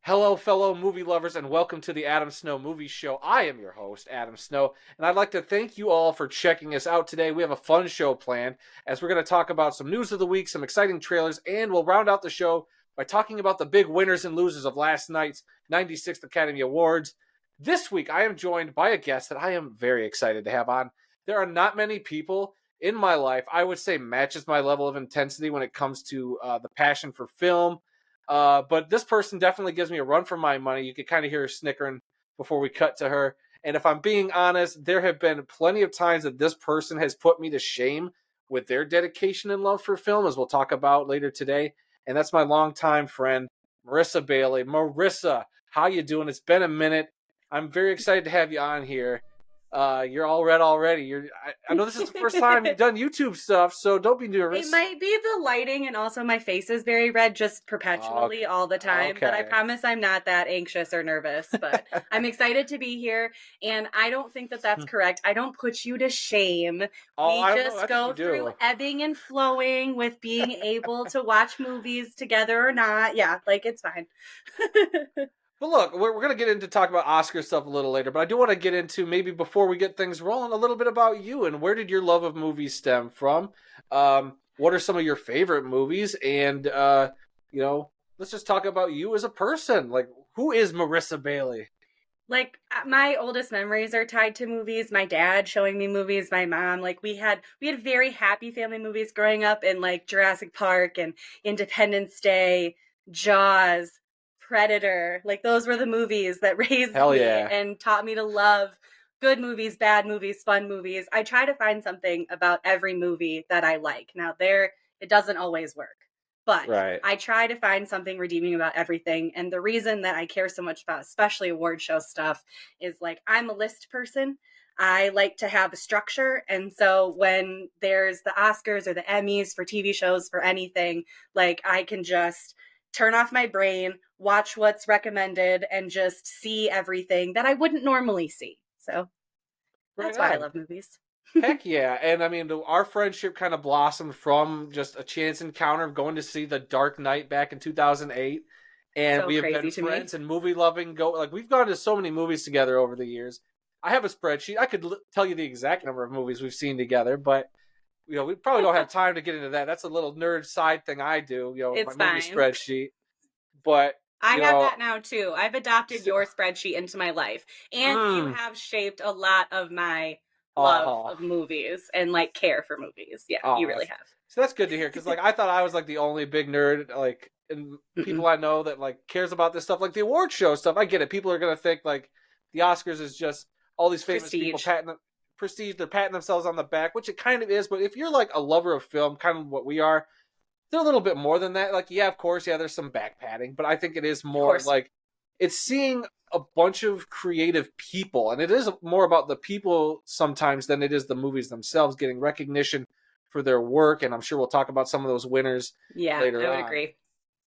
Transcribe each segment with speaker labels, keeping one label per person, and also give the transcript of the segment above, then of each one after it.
Speaker 1: Hello, fellow movie lovers, and welcome to the Adam Snow Movie Show. I am your host, Adam Snow, and I'd like to thank you all for checking us out today. We have a fun show planned as we're going to talk about some news of the week, some exciting trailers, and we'll round out the show by talking about the big winners and losers of last night's 96th Academy Awards. This week, I am joined by a guest that I am very excited to have on. There are not many people in my life, I would say, matches my level of intensity when it comes to the passion for film. But this person definitely gives me a run for my money. You could kind of hear her snickering before we cut to her. And if I'm being honest, there have been plenty of times that this person has put me to shame with their dedication and love for film, as we'll talk about later today. And that's my longtime friend, Marissa Bailey. Marissa, how you doing? It's been a minute. I'm very excited to have you on here. You're all red already. I know this is the first time you've done YouTube stuff, so don't be nervous.
Speaker 2: It might be the lighting, and also my face is very red just perpetually all the time.
Speaker 1: Okay.
Speaker 2: But I promise I'm not that anxious or nervous. But I'm excited to be here, and I don't think that that's correct. I don't put you to shame.
Speaker 1: Oh,
Speaker 2: We just go through ebbing and flowing with being able to watch movies together or not. Yeah, like it's fine.
Speaker 1: But look, we're going to get into talk about Oscar stuff a little later, but I do want to get into, maybe before we get things rolling, a little bit about you and where did your love of movies stem from? What are some of your favorite movies? And, let's just talk about you as a person. Like, who is Marissa Bailey?
Speaker 2: Like, my oldest memories are tied to movies. My dad showing me movies, my mom. Like, we had very happy family movies growing up, in like Jurassic Park and Independence Day, Jaws, Predator. Like, those were the movies that raised me and taught me to love good movies, bad movies, fun movies. I try to find something about every movie that I like. Now, it doesn't always work, but I try to find something redeeming about everything. And the reason that I care so much about, especially award show stuff, is like, I'm a list person. I like to have a structure. And so when there's the Oscars or the Emmys for TV shows, for anything, like, I can just turn off my brain, watch what's recommended, and just see everything that I wouldn't normally see. So that's why I love movies.
Speaker 1: Heck yeah. And I mean, our friendship kind of blossomed from just a chance encounter of going to see The Dark Knight back in 2008. And we have been friends and movie loving. We've gone to so many movies together over the years. I have a spreadsheet. I could tell you the exact number of movies we've seen together, but we probably don't have time to get into that. That's a little nerd side thing I do,
Speaker 2: it's
Speaker 1: my movie spreadsheet. But
Speaker 2: I have that now too. I've adopted your spreadsheet into my life. And you have shaped a lot of my love of movies and like care for movies. Yeah, you really have.
Speaker 1: So that's good to hear, because like I thought I was like the only big nerd, like, and people I know that like cares about this stuff, like the award show stuff. I get it. People are gonna think like the Oscars is just all these famous people prestige, they're patting themselves on the back, which it kind of is, but if you're like a lover of film, kind of what we are, they're a little bit more than that. Like, yeah, of course, there's some back patting, but I think it is more like it's seeing a bunch of creative people, and it is more about the people sometimes than it is the movies themselves getting recognition for their work, and I'm sure we'll talk about some of those winners later on.
Speaker 2: I would agree.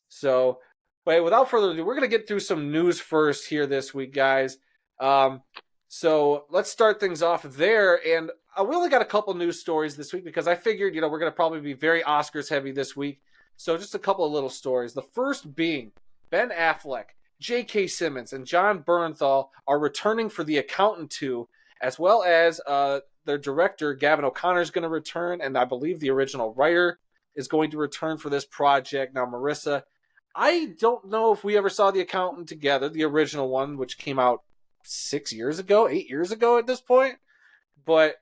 Speaker 1: So, but without further ado, we're going to get through some news first here this week, guys. So let's start things off there. And we only got a couple news stories this week because I figured, we're going to probably be very Oscars heavy this week. So just a couple of little stories. The first being Ben Affleck, J.K. Simmons, and John Bernthal are returning for The Accountant 2, as well as their director, Gavin O'Connor, is going to return. And I believe the original writer is going to return for this project. Now, Marissa, I don't know if we ever saw The Accountant together, the original one, which came out 8 years ago at this point, but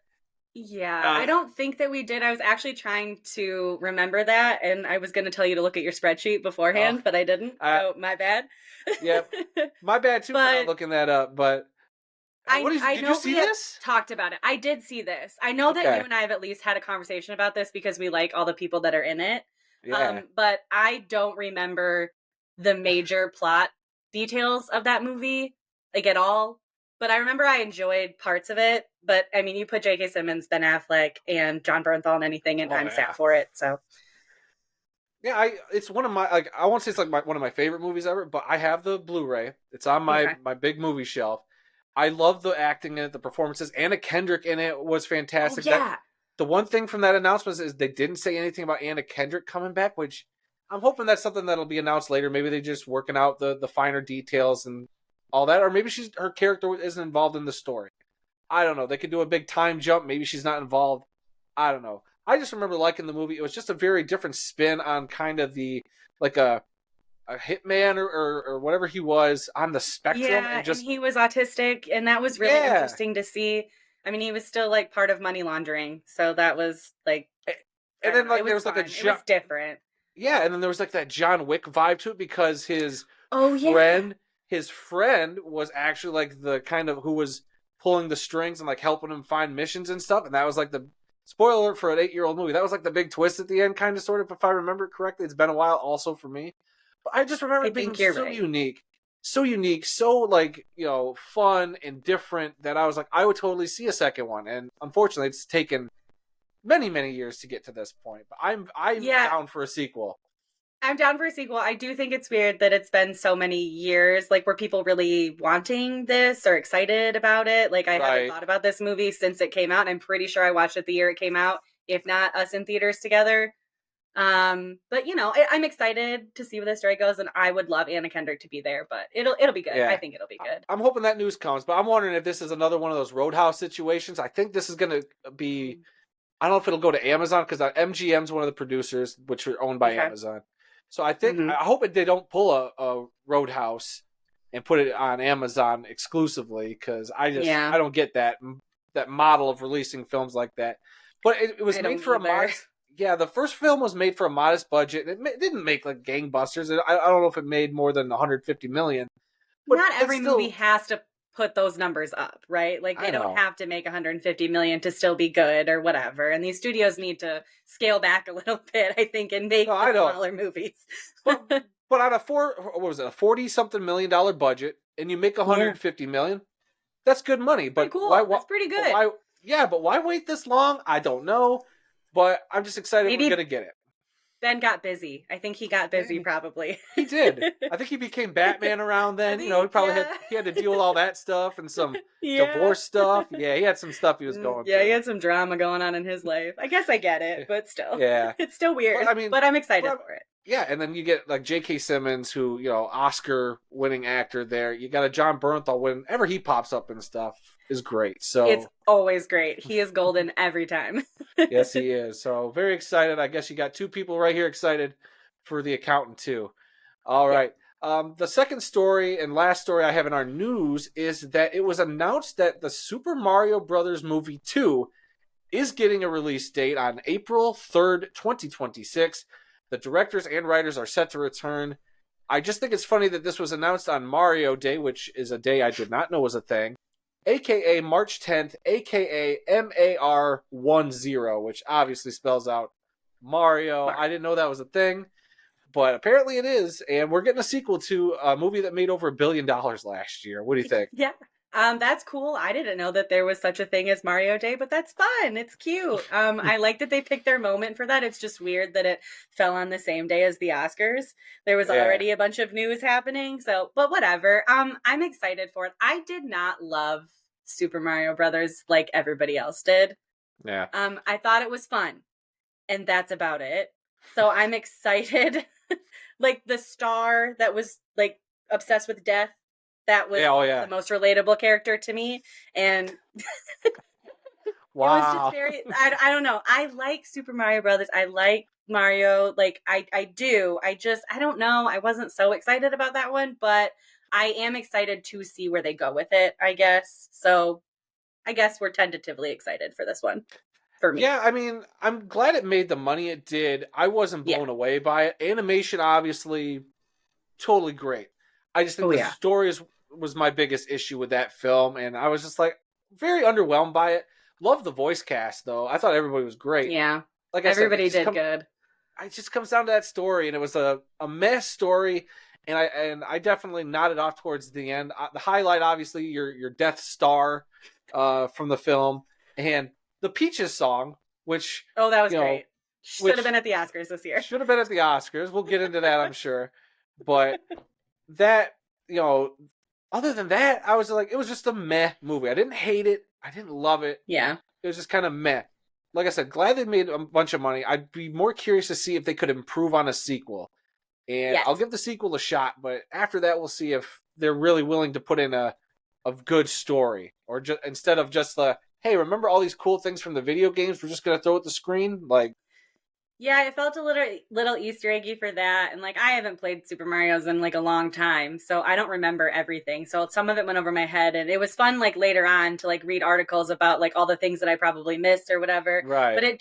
Speaker 2: I don't think that we did. I was actually trying to remember that, and I was going to tell you to look at your spreadsheet beforehand, but I didn't, so my bad.
Speaker 1: My bad too for not looking that up, but did you see this?
Speaker 2: Talked about it. I did see this. I know that you and I have at least had a conversation about this because we like all the people that are in it, but I don't remember the major plot details of that movie, like, at all. But I remember I enjoyed parts of it. But I mean, you put J.K. Simmons, Ben Affleck, and John Bernthal in anything, and I'm sad for it. So
Speaker 1: yeah, it's one of my, like, I won't say it's like one of my favorite movies ever, but I have the Blu-ray. It's on my big movie shelf. I love the acting in it, the performances. Anna Kendrick in it was fantastic.
Speaker 2: Oh, yeah.
Speaker 1: The one thing from that announcement is they didn't say anything about Anna Kendrick coming back, which I'm hoping that's something that'll be announced later. Maybe they're just working out the finer details and all that, or maybe her character isn't involved in the story. I don't know. They could do a big time jump. Maybe she's not involved. I don't know. I just remember liking the movie. It was just a very different spin on kind of the like a hitman or whatever he was on the spectrum,
Speaker 2: Yeah,
Speaker 1: and just
Speaker 2: and he was autistic, and that was really
Speaker 1: yeah.
Speaker 2: interesting to see. I mean, he was still like part of money laundering, so that was like, I
Speaker 1: And
Speaker 2: don't
Speaker 1: then
Speaker 2: know, it
Speaker 1: like there
Speaker 2: was
Speaker 1: was like a
Speaker 2: fun. It was different.
Speaker 1: yeah, and then there was like that John Wick vibe to it because
Speaker 2: Oh yeah.
Speaker 1: friend his friend was actually like the kind of who was pulling the strings and like helping him find missions and stuff, and that was like the spoiler alert for an 8-year-old movie. That was like the big twist at the end, kind of sort of, if I remember correctly. It's been a while also for me. But I just remember
Speaker 2: I
Speaker 1: it being
Speaker 2: think you're right.
Speaker 1: so unique, so like, fun and different that I was like, I would totally see a second one. And unfortunately it's taken many, many years to get to this point. But I'm
Speaker 2: Yeah,
Speaker 1: down for a sequel.
Speaker 2: I'm down for a sequel. I do think it's weird that it's been so many years. Like, were people really wanting this or excited about it? Like, I haven't
Speaker 1: Right.
Speaker 2: thought about this movie since it came out, and I'm pretty sure I watched it the year it came out, if not us in theaters together. But I'm excited to see where this story goes, and I would love Anna Kendrick to be there, but it'll be good. I
Speaker 1: Yeah.
Speaker 2: think it'll be good.
Speaker 1: I'm hoping that news comes, but I'm wondering if this is another one of those Roadhouse situations. I think this is going to be, I don't know if it'll go to Amazon because MGM's one of the producers, which are owned by
Speaker 2: Okay.
Speaker 1: Amazon. So
Speaker 2: Hmm.
Speaker 1: I hope they don't pull a Roadhouse and put it on Amazon exclusively, because
Speaker 2: Yeah,
Speaker 1: I don't get that model of releasing films like that. But it was
Speaker 2: I
Speaker 1: made
Speaker 2: don't
Speaker 1: for a
Speaker 2: either.
Speaker 1: modest. Yeah, the first film was made for a modest budget. It didn't make like gangbusters. I don't know if it made more than 150 million, but
Speaker 2: Not
Speaker 1: it's
Speaker 2: every movie
Speaker 1: still.
Speaker 2: has to put those numbers up, right? Like,
Speaker 1: I
Speaker 2: they don't
Speaker 1: know.
Speaker 2: have to make 150 million to still be good or whatever. And these studios need to scale back a little bit, I think, and
Speaker 1: No,
Speaker 2: make the
Speaker 1: I know.
Speaker 2: smaller movies.
Speaker 1: But on a what was it, a 40 something million dollar budget, and you make
Speaker 2: Yeah.
Speaker 1: 150 million, that's good money.
Speaker 2: Pretty
Speaker 1: But
Speaker 2: cool. That's pretty
Speaker 1: but
Speaker 2: good.
Speaker 1: why? Yeah, but why wait this long? I don't know. But I'm just excited we're
Speaker 2: Maybe
Speaker 1: gonna get it.
Speaker 2: Ben got busy. I think he got busy
Speaker 1: Yeah,
Speaker 2: probably.
Speaker 1: he did. I think he became Batman around
Speaker 2: I
Speaker 1: then. He
Speaker 2: think,
Speaker 1: probably
Speaker 2: yeah.
Speaker 1: he had to deal with all that stuff and some
Speaker 2: Yeah.
Speaker 1: divorce stuff. Yeah, he had some stuff he was going
Speaker 2: Yeah, he
Speaker 1: through.
Speaker 2: had some drama going on in his life. I guess I get it, but still.
Speaker 1: Yeah,
Speaker 2: It's still
Speaker 1: but
Speaker 2: weird.
Speaker 1: I mean,
Speaker 2: But I'm excited
Speaker 1: but
Speaker 2: for it.
Speaker 1: yeah, and then you get like J.K. Simmons, who, Oscar winning actor there. You got a John Bernthal, whenever he pops up and stuff, is great.
Speaker 2: It's
Speaker 1: So
Speaker 2: always great. He is golden every time.
Speaker 1: yes, he is. So very excited. I guess you got two people right here excited for The Accountant too. All
Speaker 2: Yeah.
Speaker 1: right. The second story and last story I have in our news is that it was announced that the Super Mario Brothers movie 2 is getting a release date on April 3rd, 2026. The directors and writers are set to return. I just think it's funny that this was announced on Mario Day, which is a day I did not know was a thing, aka March 10th, aka MAR10, which obviously spells out Mario.
Speaker 2: Smart.
Speaker 1: I didn't know that was a thing, but apparently it is, and we're getting a sequel to a movie that made over $1 billion last year. What do you think?
Speaker 2: Yeah. That's cool. I didn't know that there was such a thing as Mario Day, but that's fun. It's cute. I like that they picked their moment for that. It's just weird that it fell on the same day as the Oscars. There was
Speaker 1: Yeah,
Speaker 2: already a bunch of news happening, so but whatever. I'm excited for it. I did not love Super Mario Brothers like everybody else did.
Speaker 1: yeah.
Speaker 2: I thought it was fun, and that's about it. So I'm excited. Like the star that was like obsessed with death, that was
Speaker 1: Yeah, oh
Speaker 2: the
Speaker 1: yeah.
Speaker 2: most relatable character to me. And it was just
Speaker 1: Wow.
Speaker 2: very, I don't know. I like Super Mario Brothers. I like Mario. Like I do. I don't know. I wasn't so excited about that one, but I am excited to see where they go with it, I guess. So I guess we're tentatively excited for this one for me.
Speaker 1: Yeah, I mean, I'm glad it made the money it did. I wasn't
Speaker 2: Yeah.
Speaker 1: blown away by it. Animation, obviously, totally great. I just think
Speaker 2: Oh
Speaker 1: the
Speaker 2: yeah.
Speaker 1: story was my biggest issue with that film, and I was just like very underwhelmed by it. Love the voice cast though. I thought everybody was great.
Speaker 2: Yeah.
Speaker 1: Like I said,
Speaker 2: Everybody did good.
Speaker 1: it just comes down to that story, and it was a mess story. And I definitely nodded off towards the end. The highlight, obviously, your Death Star, from the film, and the Peaches song, which
Speaker 2: Oh, that was
Speaker 1: you know,
Speaker 2: great. Should have
Speaker 1: which
Speaker 2: been at the Oscars this year.
Speaker 1: should have been at the Oscars. We'll get into that, I'm sure. But that, you know, other than that, I was like, it was just a meh movie. I didn't hate it. I didn't love it.
Speaker 2: Yeah.
Speaker 1: It was just kind of meh. Like I said, glad they made a bunch of money. I'd be more curious to see if they could improve on a sequel. and I'll
Speaker 2: Yes.
Speaker 1: give the sequel a shot. But after that, we'll see if they're really willing to put in a good story, or just instead of just the hey, remember all these cool things from the video games? We're just gonna throw at the screen, like.
Speaker 2: Yeah, it felt a little Easter eggy for that. And like I haven't played Super Mario's in like a long time, so I don't remember everything. So some of it went over my head, and it was fun like later on to like read articles about like all the things that I probably missed or whatever.
Speaker 1: Right.
Speaker 2: But it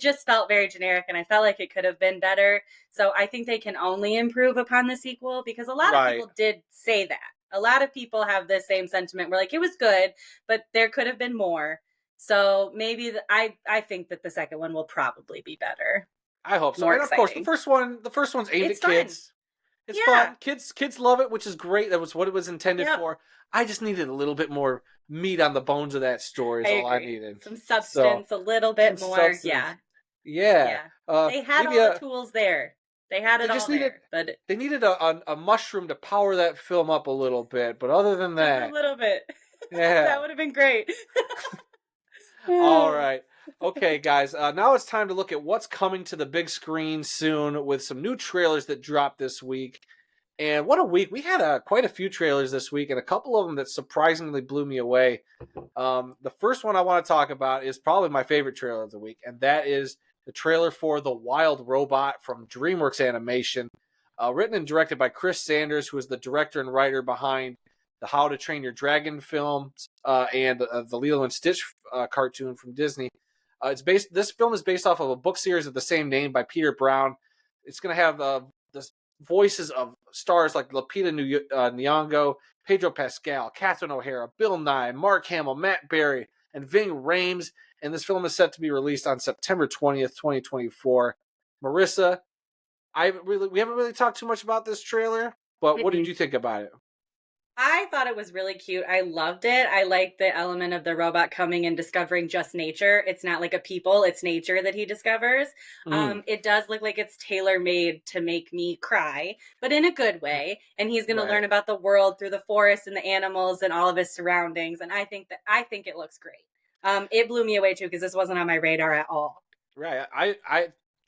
Speaker 2: just felt very generic, and I felt like it could have been better. So I think they can only improve upon the sequel, because a lot of
Speaker 1: Right.
Speaker 2: people did say that. A lot of people have the same sentiment. Where like it was good, but there could have been more. So maybe I think that the second one will probably be better,
Speaker 1: I hope so.
Speaker 2: more
Speaker 1: And of course,
Speaker 2: exciting.
Speaker 1: the first one's aimed
Speaker 2: It's
Speaker 1: at
Speaker 2: fun.
Speaker 1: kids. It's
Speaker 2: Yeah.
Speaker 1: fun. Kids love it, which is great. That was what it was intended
Speaker 2: Yep.
Speaker 1: for. I just needed a little bit more meat on the bones of that story.
Speaker 2: I
Speaker 1: Is all I
Speaker 2: agree.
Speaker 1: needed.
Speaker 2: Some
Speaker 1: So
Speaker 2: substance, a little
Speaker 1: some
Speaker 2: bit more.
Speaker 1: substance.
Speaker 2: Yeah.
Speaker 1: Yeah.
Speaker 2: Yeah. They had
Speaker 1: Maybe
Speaker 2: all the tools there. They had
Speaker 1: they
Speaker 2: it
Speaker 1: just
Speaker 2: all
Speaker 1: needed
Speaker 2: there. But
Speaker 1: they needed a mushroom to power that film up a little bit. But other than
Speaker 2: just a
Speaker 1: that,
Speaker 2: little bit.
Speaker 1: yeah.
Speaker 2: That would have been great.
Speaker 1: All right. Okay, guys. Now it's time to look at what's coming to the big screen soon with some new trailers that dropped this week. And what a week. We had quite a few trailers this week, and a couple of them that surprisingly blew me away. The first one I want to talk about is probably my favorite trailer of the week, and that is the trailer for The Wild Robot from DreamWorks Animation, written and directed by Chris Sanders, who is the director and writer behind the How to Train Your Dragon films and the Lilo and Stitch cartoon from Disney. This film is based off of a book series of the same name by Peter Brown. It's going to have the voices of stars like Lupita Nyong'o, Pedro Pascal, Catherine O'Hara, Bill Nye, Mark Hamill, Matt Berry, and Ving Rhames. And this film is set to be released on September 20th, 2024. Marissa, we haven't really talked too much about this trailer, but what did you think about it?
Speaker 2: I thought it was really cute. I loved it. I liked the element of the robot coming and discovering just nature. It's not like a people, it's nature that he discovers.
Speaker 1: Mm,
Speaker 2: It does look like it's tailor made to make me cry, but in a good way. And he's going to
Speaker 1: right.
Speaker 2: learn about the world through the forest and the animals and all of his surroundings. And I think it looks great. It blew me away too, because this wasn't on my radar at all.
Speaker 1: Right.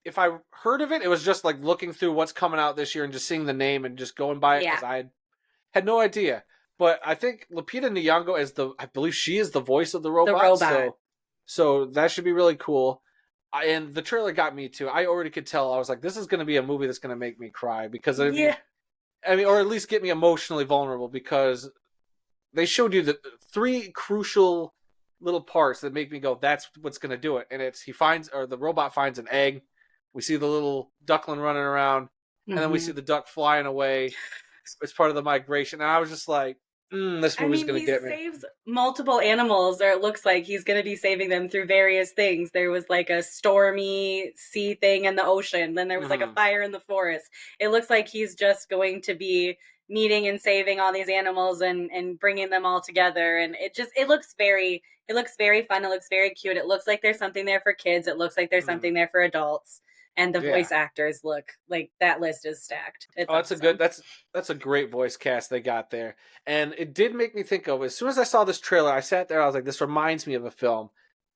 Speaker 1: If I heard of it, it was just like looking through what's coming out this year and just seeing the name and just going by it
Speaker 2: Yeah,
Speaker 1: because I had no idea. But I think Lupita Nyong'o I believe she is the voice of the
Speaker 2: the
Speaker 1: robot.
Speaker 2: robot.
Speaker 1: So that should be really cool. And the trailer got me too. I already could tell. I was like, this is going to be a movie that's going to make me cry because
Speaker 2: Yeah.
Speaker 1: or at least get me emotionally vulnerable because they showed you the three crucial little parts that make me go, that's what's going to do it. And it's the robot finds an egg. We see the little duckling running around, and then we see the duck flying away. It's part of the migration. And I was just like, this
Speaker 2: I
Speaker 1: movie's
Speaker 2: mean,
Speaker 1: going to
Speaker 2: he
Speaker 1: get me.
Speaker 2: saves multiple animals, or it looks like he's going to be saving them through various things. There was like a stormy sea thing in the ocean. Then there was like a fire in the forest. It looks like he's just going to be meeting and saving all these animals and bringing them all together. And it looks very fun. It looks very cute. It looks like there's something there for kids. It looks like there's something there for adults. And the
Speaker 1: Yeah.
Speaker 2: voice actors look like that list is stacked. It's
Speaker 1: Oh,
Speaker 2: awesome.
Speaker 1: that's a great voice cast they got there. And it did make me think of, as soon as I saw this trailer, I sat there, I was like, this reminds me of a film.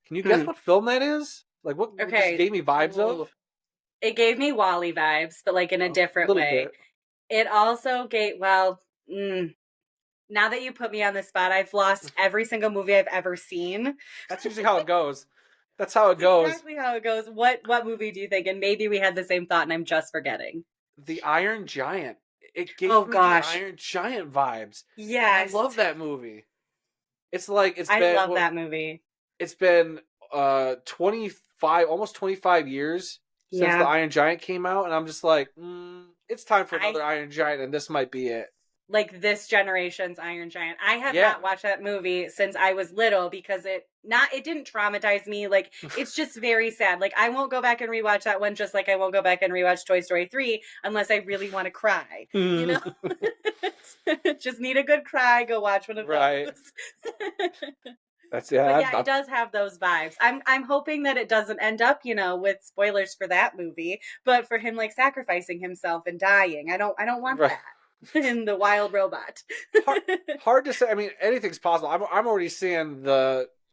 Speaker 1: Can you guess what film that is? Like what this
Speaker 2: Okay.
Speaker 1: gave me vibes
Speaker 2: Ooh.
Speaker 1: of?
Speaker 2: It gave me Wally vibes, but like in a
Speaker 1: A
Speaker 2: different
Speaker 1: little
Speaker 2: way.
Speaker 1: bit.
Speaker 2: It also gave, now that you put me on the spot, I've lost every single movie I've ever seen.
Speaker 1: That's usually how it goes. That's how it
Speaker 2: That's
Speaker 1: goes.
Speaker 2: exactly how it goes. What movie do you think? And maybe we had the same thought and I'm just forgetting.
Speaker 1: The Iron Giant. It gave
Speaker 2: Oh
Speaker 1: me
Speaker 2: gosh.
Speaker 1: the Iron Giant vibes.
Speaker 2: Yes.
Speaker 1: I love that movie. It's like
Speaker 2: I love that movie.
Speaker 1: it's been 25 almost 25 years since the
Speaker 2: Yeah.
Speaker 1: Iron Giant came out, and I'm just like, it's time for
Speaker 2: I
Speaker 1: another Iron Giant, and this might be it.
Speaker 2: like this generation's Iron Giant. I have
Speaker 1: Yeah.
Speaker 2: not watched that movie since I was little because it didn't traumatize me. Like it's just very sad. Like I won't go back and rewatch that one, just like I won't go back and rewatch Toy Story 3 unless I really want to cry. You know? Just need a good cry, go watch one of
Speaker 1: Right.
Speaker 2: those.
Speaker 1: That's
Speaker 2: But yeah, it does have those vibes. I'm hoping that it doesn't end up, with spoilers for that movie, but for him like sacrificing himself and dying. I don't want
Speaker 1: right.
Speaker 2: that in the wild robot.
Speaker 1: Hard to say. I mean, anything's possible. I'm already seeing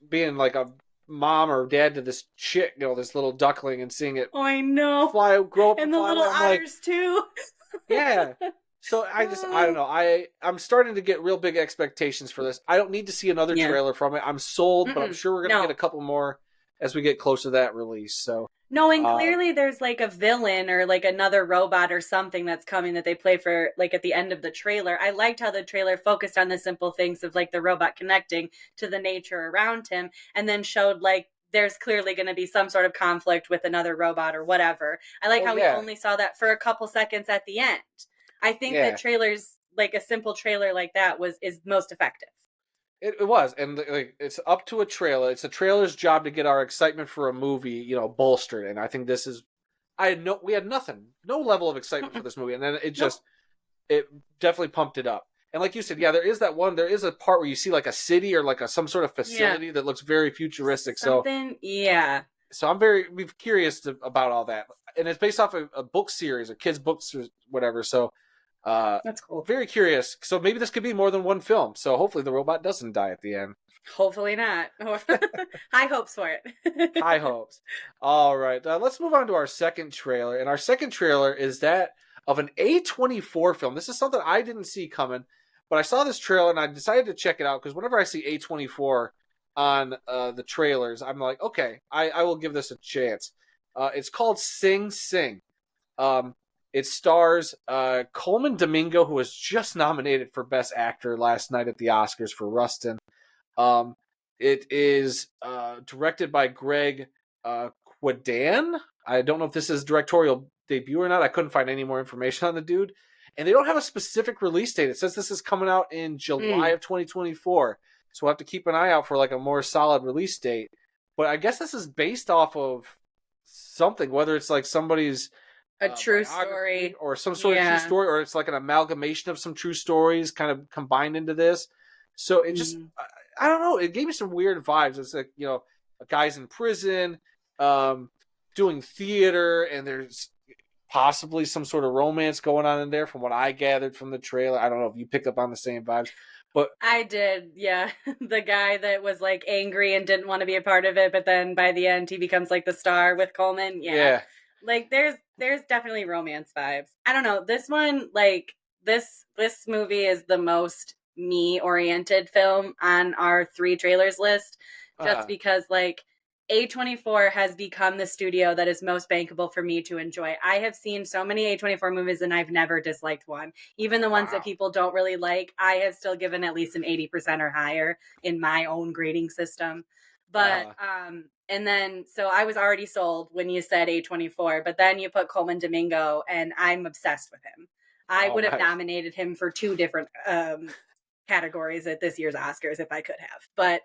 Speaker 1: being like a mom or dad to this chick, this little duckling, and seeing it
Speaker 2: Oh, I know.
Speaker 1: grow up
Speaker 2: And the
Speaker 1: fly
Speaker 2: little
Speaker 1: away. I'm like,
Speaker 2: otters too.
Speaker 1: Yeah. So I don't know. I'm starting to get real big expectations for this. I don't need to see another
Speaker 2: Yeah.
Speaker 1: trailer from it. I'm sold, but I'm
Speaker 2: Mm-mm.
Speaker 1: sure we're gonna get a
Speaker 2: No.
Speaker 1: couple more as we get closer to that release. So,
Speaker 2: No, and
Speaker 1: uh,
Speaker 2: clearly there's like a villain or like another robot or something that's coming that they play for like at the end of the trailer. I liked how the trailer focused on the simple things of like the robot connecting to the nature around him and then showed like there's clearly going to be some sort of conflict with another robot or whatever. I like
Speaker 1: oh
Speaker 2: how we
Speaker 1: yeah,
Speaker 2: only saw that for a couple seconds at the end. I think that
Speaker 1: yeah.
Speaker 2: trailers like a simple trailer like that was is most effective.
Speaker 1: It was, and like, it's up to a trailer. It's a trailer's job to get our excitement for a movie, bolstered. And I think this is. We had nothing, no level of excitement for
Speaker 2: Mm-mm.
Speaker 1: this movie, and then
Speaker 2: Nope.
Speaker 1: it definitely pumped it up. And like you said, yeah, there is a part where you see like a city or like some sort of
Speaker 2: Yeah.
Speaker 1: facility that looks very futuristic.
Speaker 2: Something, yeah.
Speaker 1: So I'm curious about all that, and it's based off a book series, a kids' books or whatever. So, uh,
Speaker 2: That's cool.
Speaker 1: very curious. So maybe this could be more than one film. So hopefully the robot doesn't die at the end.
Speaker 2: Hopefully not. High hopes for it.
Speaker 1: High hopes. All right, let's move on to our second trailer, and our second trailer is that of an A24 film. This is something I didn't see coming, but I saw this trailer and I decided to check it out because whenever I see A24 on the trailers, I'm like, okay, I will give this a chance. It's called Sing Sing. Um, it stars Coleman Domingo, who was just nominated for Best Actor last night at the Oscars for Rustin. Um, it is directed by Greg Quadan. I don't know if this is directorial debut or not. I couldn't find any more information on the dude. And they don't have a specific release date. It says this is coming out in July
Speaker 2: Mm,
Speaker 1: of 2024. So we'll have to keep an eye out for like a more solid release date. But I guess this is based off of something, whether it's like somebody's
Speaker 2: a true
Speaker 1: biography
Speaker 2: story.
Speaker 1: or some sort of true
Speaker 2: Yeah.
Speaker 1: story, or it's like an amalgamation of some true stories kind of combined into this. So it just,
Speaker 2: Mm.
Speaker 1: I don't know, it gave me some weird vibes. It's like, a guy's in prison, um, doing theater, and there's possibly some sort of romance going on in there from what I gathered from the trailer. I don't know if you picked up on the same vibes, but
Speaker 2: I did, yeah. The guy that was like angry and didn't want to be a part of it, but then by the end he becomes like the star with Coleman. Yeah.
Speaker 1: yeah.
Speaker 2: Like there's definitely romance vibes. I don't know. This one, like this movie is the most me oriented film on our three trailers list, just
Speaker 1: Uh,
Speaker 2: because like A24 has become the studio that is most bankable for me to enjoy. I have seen so many A24 movies and I've never disliked one. Even the ones that
Speaker 1: wow.
Speaker 2: people don't really like, I have still given at least an 80% or higher in my own grading system. But
Speaker 1: Uh,
Speaker 2: and then so I was already sold when you said A24, but then you put Coleman Domingo and I'm obsessed with him. I
Speaker 1: oh,
Speaker 2: would have
Speaker 1: nice.
Speaker 2: nominated him for two different categories at this year's Oscars if I could have. But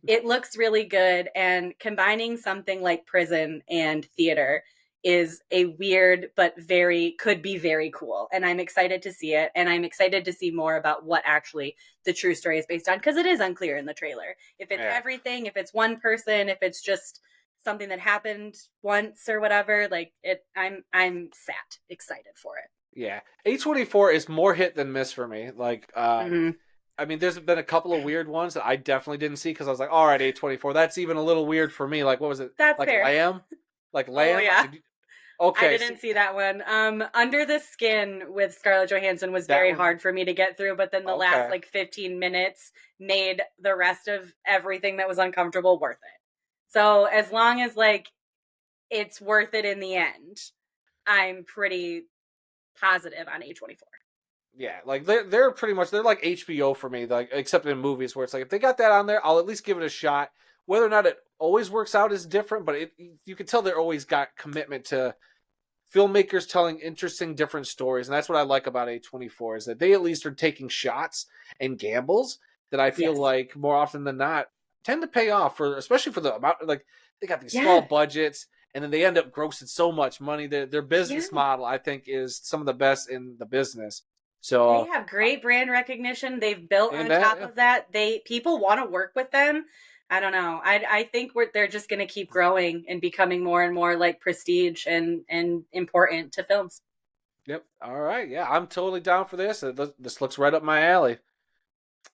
Speaker 2: it looks really good, and combining something like prison and theater is a weird but very could be very cool, and I'm excited to see it, and I'm excited to see more about what actually the true story is based on, because it is unclear in the trailer if it's
Speaker 1: Yeah.
Speaker 2: everything, if it's one person, if it's just something that happened once or whatever. Like it, I'm sat excited for it.
Speaker 1: Yeah. A24 is more hit than miss for me. Like,
Speaker 2: Mm-hmm.
Speaker 1: I mean, there's been a couple of weird ones that I definitely didn't see because I was like, all right, A24, that's even a little weird for me. Like, what was it?
Speaker 2: That's
Speaker 1: Like
Speaker 2: fair.
Speaker 1: Lamb? Like
Speaker 2: Oh
Speaker 1: Lamb?
Speaker 2: yeah. I
Speaker 1: Okay,
Speaker 2: didn't see that one. Under the Skin with Scarlett Johansson was
Speaker 1: that
Speaker 2: very
Speaker 1: one.
Speaker 2: hard for me to get through, but then the last
Speaker 1: Okay.
Speaker 2: like 15 minutes made the rest of everything that was uncomfortable worth it. So as long as like it's worth it in the end, I'm pretty positive on A24.
Speaker 1: Yeah, like they're pretty much they're like HBO for me, like except in movies where it's like if they got that on there, I'll at least give it a shot. Whether or not it always works out is different, but you can tell they're always got commitment to filmmakers telling interesting different stories, and that's what I like about A24 is that they at least are taking shots and gambles that I feel
Speaker 2: Yes.
Speaker 1: like more often than not tend to pay off for, especially for the amount, like they got these small
Speaker 2: Yeah.
Speaker 1: budgets and then they end up grossing so much money. Their
Speaker 2: Yeah.
Speaker 1: business model I think is some of the best in the business.
Speaker 2: They
Speaker 1: So
Speaker 2: have great brand recognition. They've built
Speaker 1: and
Speaker 2: on
Speaker 1: that
Speaker 2: top
Speaker 1: yeah.
Speaker 2: of that. They people want to work with them. I don't know. I think they're just going to keep growing and becoming more and more like prestige and important to films.
Speaker 1: Yep. All right. Yeah, I'm totally down for this. This looks right up my alley.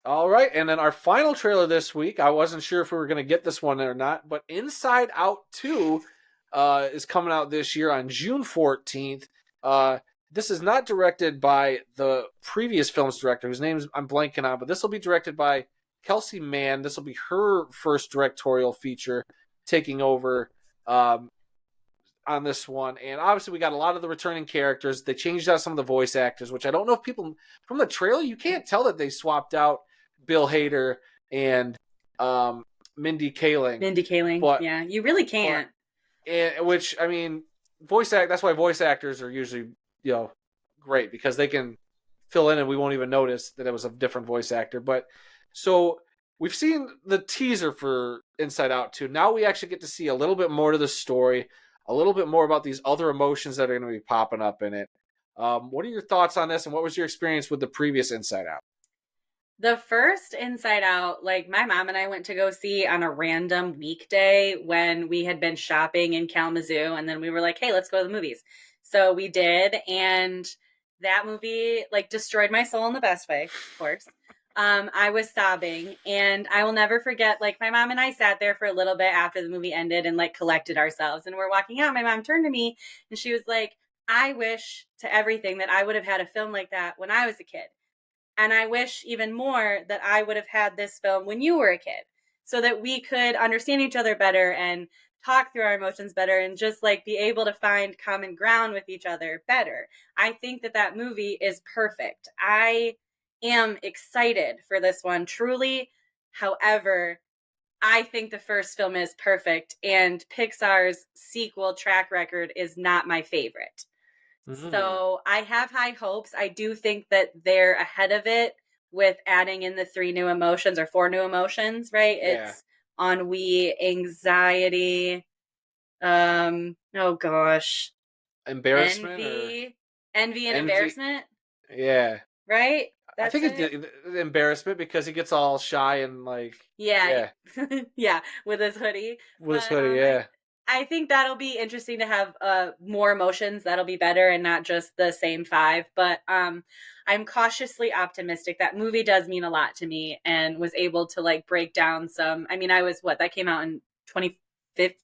Speaker 1: All right, and then our final trailer this week. I wasn't sure if we were going to get this one or not, but Inside Out 2 is coming out this year on June 14th. This is not directed by the previous film's director, whose name I'm blanking on, but this will be directed by Kelsey Mann. This will be her first directorial feature taking over um, on this one. And obviously, we got a lot of the returning characters. They changed out some of the voice actors, which I don't know if people from the trailer, you can't tell that they swapped out Bill Hader and Mindy Kaling.
Speaker 2: Mindy Kaling.
Speaker 1: But,
Speaker 2: Yeah, you really
Speaker 1: but,
Speaker 2: can't.
Speaker 1: which, I mean, that's why voice actors are usually, great because they can fill in and we won't even notice that it was a different voice actor. But so we've seen the teaser for Inside Out 2. Now we actually get to see a little bit more to the story, a little bit more about these other emotions that are going to be popping up in it. What are your thoughts on this, and what was your experience with the previous Inside Out?
Speaker 2: The first Inside Out, like my mom and I went to go see on a random weekday when we had been shopping in Kalamazoo, and then we were like, hey, let's go to the movies. So we did, and that movie like destroyed my soul in the best way, of course. I was sobbing, and I will never forget, like my mom and I sat there for a little bit after the movie ended and like collected ourselves, and we're walking out. My mom turned to me and she was like, I wish to everything that I would have had a film like that when I was a kid. And I wish even more that I would have had this film when you were a kid so that we could understand each other better and talk through our emotions better and just like be able to find common ground with each other better. I think that that movie is perfect. I am excited for this one, truly. However, I think the first film is perfect and Pixar's sequel track record is not my favorite.
Speaker 1: Mm-hmm.
Speaker 2: So I have high hopes. I do think that they're ahead of it with adding in the three new emotions or four new emotions, right?
Speaker 1: Yeah.
Speaker 2: It's ennui, anxiety, oh gosh,
Speaker 1: Embarrassment or
Speaker 2: envy and
Speaker 1: envy?
Speaker 2: embarrassment,
Speaker 1: Yeah.
Speaker 2: right?
Speaker 1: I
Speaker 2: That's
Speaker 1: think it's
Speaker 2: it.
Speaker 1: the embarrassment because he gets all shy and like,
Speaker 2: Yeah.
Speaker 1: yeah,
Speaker 2: Yeah, with his hoodie.
Speaker 1: with his
Speaker 2: But
Speaker 1: hoodie. Yeah.
Speaker 2: I think that'll be interesting to have more emotions. That'll be better and not just the same five. But I'm cautiously optimistic. That movie does mean a lot to me and was able to like break down some. I mean, I was what that came out in 2015,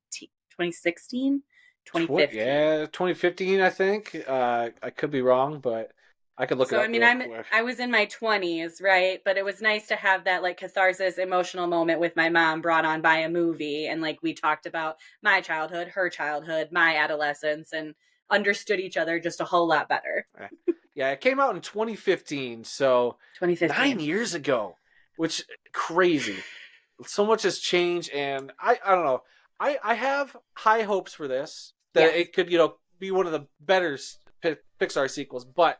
Speaker 2: 2016, 2015.
Speaker 1: Yeah, 2015, I think. I could be wrong, but I could look it
Speaker 2: So I
Speaker 1: up
Speaker 2: mean,
Speaker 1: real quick.
Speaker 2: I was in my 20s, right? But it was nice to have that like catharsis emotional moment with my mom brought on by a movie and like we talked about my childhood, her childhood, my adolescence and understood each other just a whole lot better.
Speaker 1: Eh. Yeah, it came out in 2015, so 9
Speaker 2: 2015.
Speaker 1: years ago, which crazy. So much has changed, and I don't know. I have high hopes for this that
Speaker 2: Yes.
Speaker 1: it could be one of the better Pixar sequels, but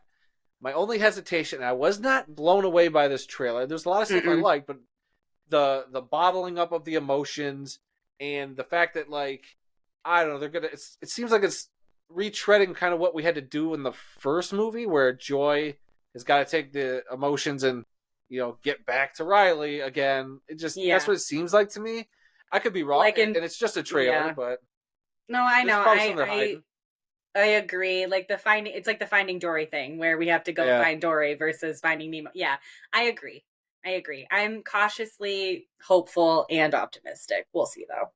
Speaker 1: my only hesitation, and I was not blown away by this trailer. There's a lot of stuff I
Speaker 2: Mm-mm.
Speaker 1: liked, but the bottling up of the emotions and the fact that like I don't know, it seems like it's retreading kind of what we had to do in the first movie where Joy has got to take the emotions and get back to Riley again. It just that's
Speaker 2: Yeah.
Speaker 1: what it seems like to me. I could be wrong,
Speaker 2: Like in
Speaker 1: and it's just a trailer,
Speaker 2: yeah.
Speaker 1: but
Speaker 2: No, I
Speaker 1: there's
Speaker 2: know.
Speaker 1: probably something they're hiding.
Speaker 2: I agree. Like the finding it's like the Finding Dory thing where we have to go
Speaker 1: Yeah,
Speaker 2: find Dory versus finding Nemo. Yeah. I agree. I agree. I'm cautiously hopeful and optimistic. We'll see though.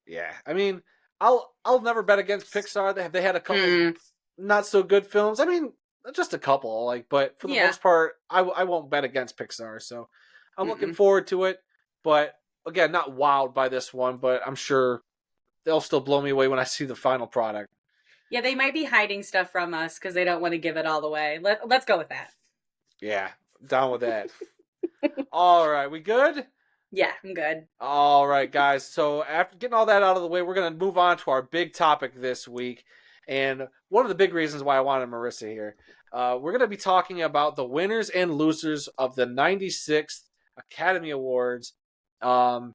Speaker 1: yeah. I mean, I'll never bet against Pixar. They had a couple
Speaker 2: Mm,
Speaker 1: not so good films. I mean, just a couple, like, but for the
Speaker 2: yeah.
Speaker 1: most part, I won't bet against Pixar. So I'm looking
Speaker 2: Mm-mm.
Speaker 1: forward to it. But again, not wowed by this one, but I'm sure they'll still blow me away when I see the final product.
Speaker 2: Yeah, they might be hiding stuff from us because they don't want to give it all away. Let's go with that.
Speaker 1: Yeah, down with that. All right, we good?
Speaker 2: Yeah, I'm good.
Speaker 1: All right, guys. So after getting all that out of the way, we're going to move on to our big topic this week. And one of the big reasons why I wanted Marissa here, we're going to be talking about the winners and losers of the 96th Academy Awards. Um,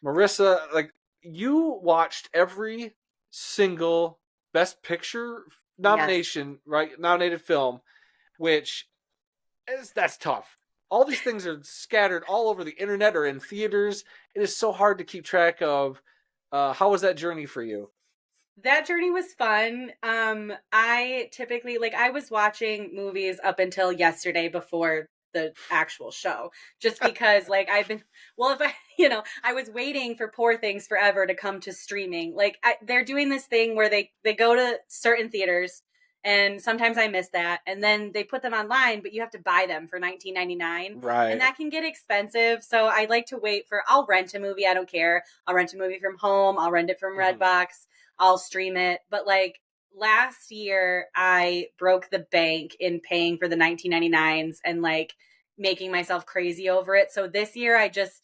Speaker 1: Marissa, like, you watched every single Best Picture
Speaker 2: Yes.
Speaker 1: nomination, right? Nominated film, which that's tough. All these things are scattered all over the internet or in theaters. It is so hard to keep track of. How was that journey for you?
Speaker 2: That journey was fun. I typically like I was watching movies up until yesterday before the actual show just because like I've been well if I I was waiting for Poor Things forever to come to streaming. Like they're doing this thing where they go to certain theaters And sometimes I miss that. And then they put them online, but you have to buy them for $19.99. And
Speaker 1: Right.
Speaker 2: that can get expensive. So I like to wait for, I'll rent a movie. I don't care. I'll rent a movie from home. I'll rent it from
Speaker 1: Mhm.
Speaker 2: Redbox. I'll stream it. But like last year, I broke the bank in paying for the 1999s and like making myself crazy over it. So this year, I just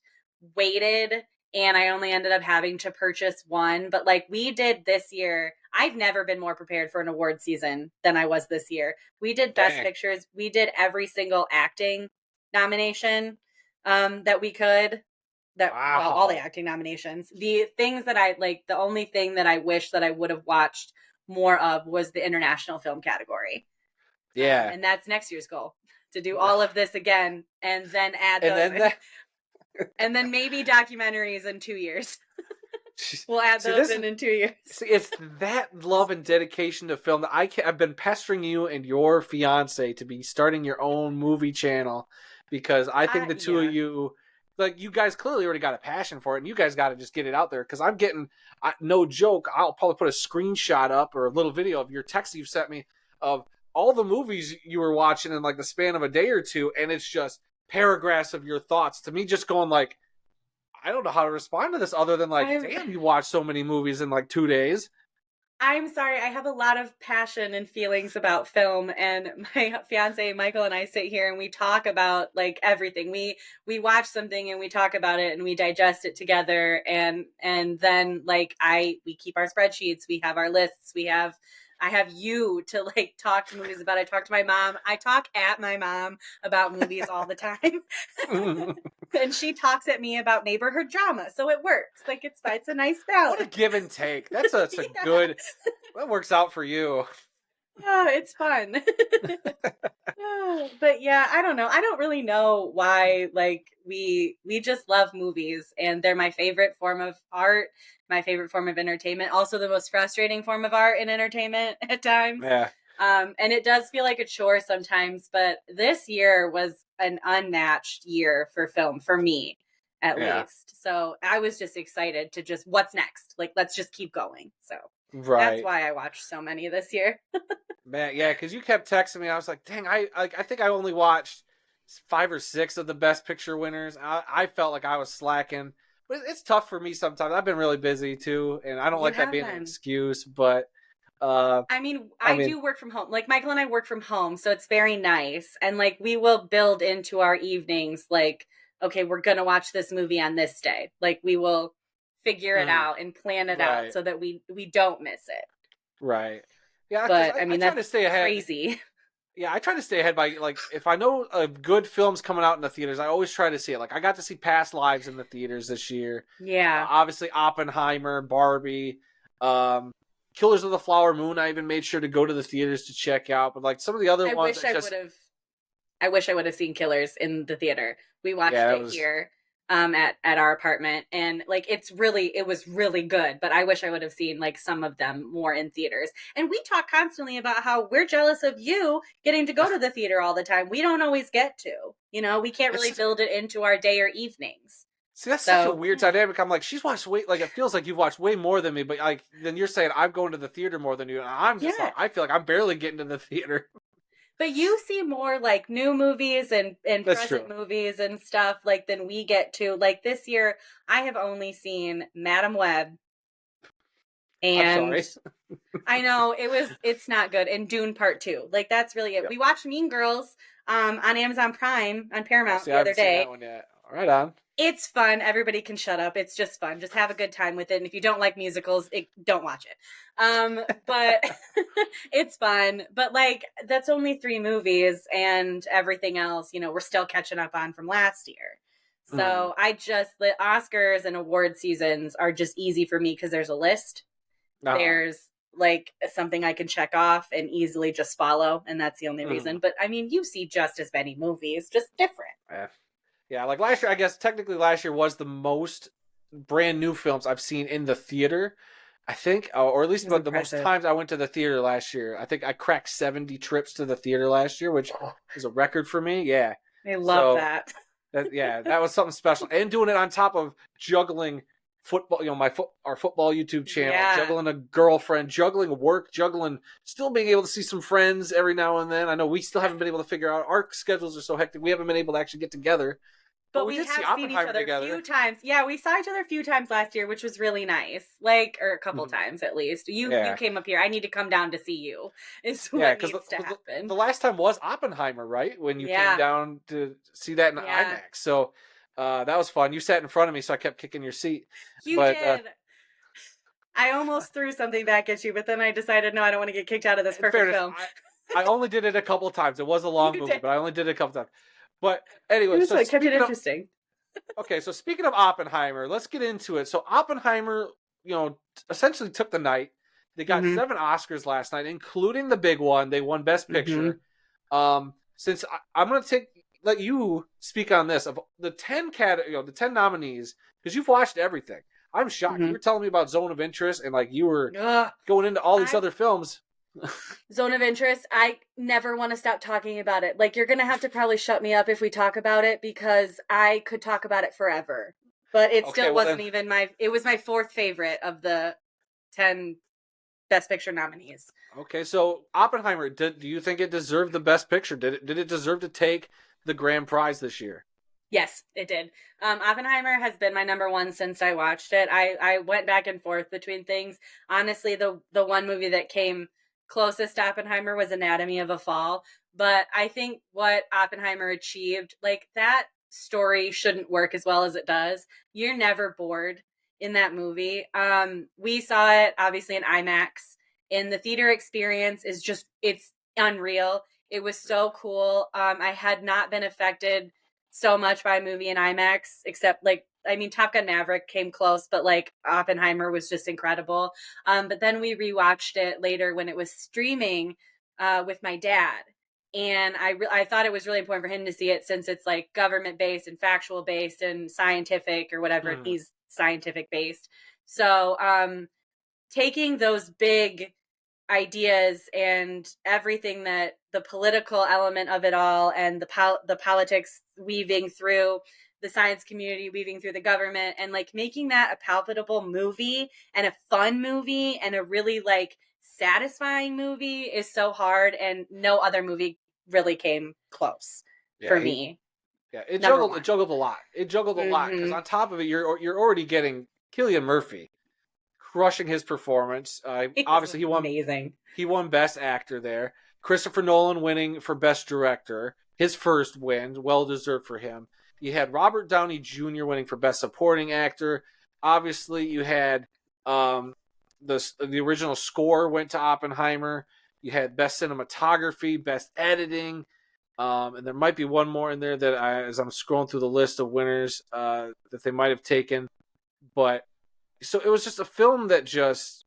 Speaker 2: waited and I only ended up having to purchase one. But like we did this year, I've never been more prepared for an award season than I was this year. We did Best
Speaker 1: Dang.
Speaker 2: Pictures. We did every single acting nomination that we could. That well, all the
Speaker 1: Wow.
Speaker 2: acting nominations. The things that I like, the only thing that I wish that I would have watched more of was the international film category.
Speaker 1: Yeah.
Speaker 2: And that's next year's goal to do all of this again and then add
Speaker 1: And
Speaker 2: those
Speaker 1: then
Speaker 2: in. And then maybe documentaries in 2 years. We'll add
Speaker 1: see
Speaker 2: those
Speaker 1: this
Speaker 2: in 2 years.
Speaker 1: see it's that love and dedication to film that I've been pestering you and your fiance to be starting your own movie channel because I think the two of
Speaker 2: Yeah.
Speaker 1: you, like, you guys clearly already got a passion for it and you guys got to just get it out there because I'm getting, no joke, I'll probably put a screenshot up or a little video of your text you've sent me of all the movies you were watching in like the span of a day or two, and it's just paragraphs of your thoughts to me just going like, I don't know how to respond to this other than like,
Speaker 2: I'm
Speaker 1: damn, you watched so many movies in like 2 days.
Speaker 2: I'm sorry. I have a lot of passion and feelings about film, and my fiance Michael and I sit here and we talk about like everything. We watch something and we talk about it and we digest it together, and then like I we keep our spreadsheets. We have our lists. I have you to like talk to movies about. I talk to my mom. I talk at my mom about movies all the time. And she talks at me about neighborhood drama. So it works. Like it's a nice
Speaker 1: What a
Speaker 2: balance.
Speaker 1: give and take. That's a
Speaker 2: Yeah.
Speaker 1: good. That works out for you.
Speaker 2: Oh, it's fun. But yeah, I don't know. I don't really know why like we just love movies and they're my favorite form of art, my favorite form of entertainment, also the most frustrating form of art and entertainment at times.
Speaker 1: Yeah,
Speaker 2: And it does feel like a chore sometimes, but this year was an unmatched year for film for me at
Speaker 1: yeah,
Speaker 2: least. So I was just excited to just what's next? Like let's just keep going. So that's
Speaker 1: right,
Speaker 2: why I watched so many this year.
Speaker 1: man. Yeah, because you kept texting me. I was like, dang, I think I only watched 5 or 6 of the Best Picture winners. I felt like I was slacking, but it's tough for me sometimes. I've been really busy too, and I don't
Speaker 2: You
Speaker 1: like that
Speaker 2: have
Speaker 1: being an
Speaker 2: been.
Speaker 1: excuse. But uh,
Speaker 2: I mean,
Speaker 1: I
Speaker 2: I
Speaker 1: mean,
Speaker 2: do work from home. Like Michael and I work from home, so it's very nice. And like we will build into our evenings like, okay, we're going to watch this movie on this day. Like we will figure it
Speaker 1: mm,
Speaker 2: out and plan it out
Speaker 1: right,
Speaker 2: so that we don't miss it.
Speaker 1: right. Yeah, because
Speaker 2: But I
Speaker 1: I
Speaker 2: mean,
Speaker 1: try to
Speaker 2: that's
Speaker 1: stay ahead.
Speaker 2: crazy.
Speaker 1: Yeah, I try to stay ahead by like if I know a good film's coming out in the theaters, I always try to see it. Like I got to see Past Lives in the theaters this year.
Speaker 2: Yeah.
Speaker 1: Obviously Oppenheimer, Barbie, um, Killers of the Flower Moon. I even made sure to go to the theaters to check out. But like some of the other
Speaker 2: I
Speaker 1: ones,
Speaker 2: wish
Speaker 1: it's
Speaker 2: I would
Speaker 1: just
Speaker 2: have I wish I would have seen Killers in the theater. We
Speaker 1: yeah,
Speaker 2: watched
Speaker 1: that
Speaker 2: it
Speaker 1: was
Speaker 2: here at our apartment and like it was really good, but I wish I would have seen like some of them more in theaters. And we talk constantly about how we're jealous of you getting to go to the theater all the time. We don't always get to. You know, we can't really
Speaker 1: it's
Speaker 2: build it into our day or evenings.
Speaker 1: see that's such a
Speaker 2: So,
Speaker 1: weird dynamic. I'm like she's watched way like it feels like you've watched way more than me, but like then you're saying I'm going to the theater more than you, and I'm just like
Speaker 2: yeah.
Speaker 1: I feel like I'm barely getting to the theater.
Speaker 2: But you see more like new movies and
Speaker 1: That's
Speaker 2: present
Speaker 1: true.
Speaker 2: movies and stuff like than we get to. Like this year, I have only seen Madam Web
Speaker 1: I'm
Speaker 2: and
Speaker 1: sorry.
Speaker 2: I know it's not good. And Dune Part 2. Like that's really it.
Speaker 1: Yep.
Speaker 2: We watched Mean Girls on Amazon Prime on
Speaker 1: Oh,
Speaker 2: Paramount
Speaker 1: see,
Speaker 2: the
Speaker 1: I
Speaker 2: other
Speaker 1: haven't seen that
Speaker 2: day.
Speaker 1: one yet. Right on.
Speaker 2: It's fun. Everybody can shut up. It's just fun. Just have a good time with it. And if you don't like musicals, don't watch it. But it's fun. But like that's only 3 movies and everything else, we're still catching up on from last year.
Speaker 1: Mm.
Speaker 2: So the Oscars and award seasons are just easy for me because there's a list.
Speaker 1: Uh-huh.
Speaker 2: There's like something I can check off and easily just follow, and that's the only
Speaker 1: Mm.
Speaker 2: reason. But I mean, you see just as many movies, just different.
Speaker 1: Yeah. Yeah, like last year, I guess technically last year was the most brand new films I've seen in the theater. I think, or at
Speaker 2: It
Speaker 1: least
Speaker 2: was
Speaker 1: about the most
Speaker 2: impressive.
Speaker 1: times I went to the theater last year. I think I cracked 70 trips to the theater last year, which is a record for me. Yeah.
Speaker 2: I love
Speaker 1: So
Speaker 2: that.
Speaker 1: yeah, that was something special. And doing it on top of juggling football, our football YouTube channel,
Speaker 2: Yeah.
Speaker 1: juggling a girlfriend, juggling work, juggling still being able to see some friends every now and then. I know we still haven't been able to figure out, our schedules are so hectic. We haven't been able to actually get together. But
Speaker 2: But
Speaker 1: we
Speaker 2: we
Speaker 1: did see
Speaker 2: have seen each
Speaker 1: Oppenheimer
Speaker 2: other a
Speaker 1: together.
Speaker 2: few times. Yeah, we saw each other a few times last year, which was really nice. Like, or a couple
Speaker 1: Mhm.
Speaker 2: times at least. You
Speaker 1: Yeah.
Speaker 2: came up here. I need to come down to see you. Is
Speaker 1: Yeah,
Speaker 2: what
Speaker 1: because
Speaker 2: needs to happen.
Speaker 1: the last time was Oppenheimer, right? When you came
Speaker 2: Yeah.
Speaker 1: down to see that in
Speaker 2: Yeah.
Speaker 1: IMAX. So that was fun. You sat in front of me, so I kept kicking your seat.
Speaker 2: You
Speaker 1: But
Speaker 2: did. I almost threw something back at you, but then I decided no, I don't want to get kicked out of this
Speaker 1: in
Speaker 2: perfect
Speaker 1: fairness,
Speaker 2: film.
Speaker 1: I only did it a couple of times. It was a long
Speaker 2: You
Speaker 1: movie,
Speaker 2: did.
Speaker 1: but I only did it a couple times. But
Speaker 2: It
Speaker 1: anyway,
Speaker 2: was
Speaker 1: so
Speaker 2: like kept it
Speaker 1: speaking of
Speaker 2: interesting.
Speaker 1: okay, so speaking of Oppenheimer, let's get into it. So Oppenheimer, essentially took the night. They got
Speaker 2: Mm-hmm.
Speaker 1: 7 Oscars last night, including the big one. They won Best
Speaker 2: Mm-hmm.
Speaker 1: Picture. Since I'm going to let you speak on this of the 10 nominees, because you've watched everything. I'm shocked. You
Speaker 2: Mm-hmm.
Speaker 1: were telling me about Zone of Interest, and like you were
Speaker 2: Ugh.
Speaker 1: going into all these
Speaker 2: I
Speaker 1: other films.
Speaker 2: Zone of interest. I never want to stop talking about it. Like, you're gonna have to probably shut me up if we talk about it because I could talk about it forever. But it
Speaker 1: Okay,
Speaker 2: still
Speaker 1: well
Speaker 2: wasn't
Speaker 1: then,
Speaker 2: even my. It was my fourth favorite of the 10 Best Picture nominees.
Speaker 1: okay, so Oppenheimer, do you think it deserved the Best Picture? Did it deserve to take the grand prize this year?
Speaker 2: Yes, it did. Oppenheimer has been my number one since I watched it. I went back and forth between things. Honestly, the one movie that came closest to Oppenheimer was Anatomy of a Fall. But I think what Oppenheimer achieved, like that story shouldn't work as well as it does. You're never bored in that movie. We saw it obviously in IMAX, and the theater experience is just it's unreal. It was so cool. I had not been affected so much by a movie in IMAX, except like I mean Top Gun Maverick came close, but like Oppenheimer was just incredible. But then we rewatched it later when it was streaming with my dad. And I thought it was really important for him to see it since it's like government based and factual based and scientific or whatever. And
Speaker 1: Mhm.
Speaker 2: he's scientific based. So taking those big ideas and everything that the political element of it all and the politics weaving through the science community weaving through the government and like making that a palpable movie and a fun movie and a really like satisfying movie is so hard and no other movie really came close
Speaker 1: Yeah,
Speaker 2: for
Speaker 1: he
Speaker 2: me.
Speaker 1: yeah, it
Speaker 2: Number
Speaker 1: juggled it
Speaker 2: one.
Speaker 1: juggled a lot. It juggled a lot because
Speaker 2: Mm-hmm.
Speaker 1: on top of it, you're already getting Cillian Murphy crushing his performance.
Speaker 2: It was
Speaker 1: Obviously,
Speaker 2: amazing.
Speaker 1: he won Best Actor there. Christopher Nolan winning for Best Director, his first win, well deserved for him. You had Robert Downey Jr. winning for Best Supporting Actor. Obviously, you had um, the original score went to Oppenheimer. You had Best Cinematography, Best Editing, and there might be one more in there that as I'm scrolling through the list of winners that they might have taken. But so it was just a film that just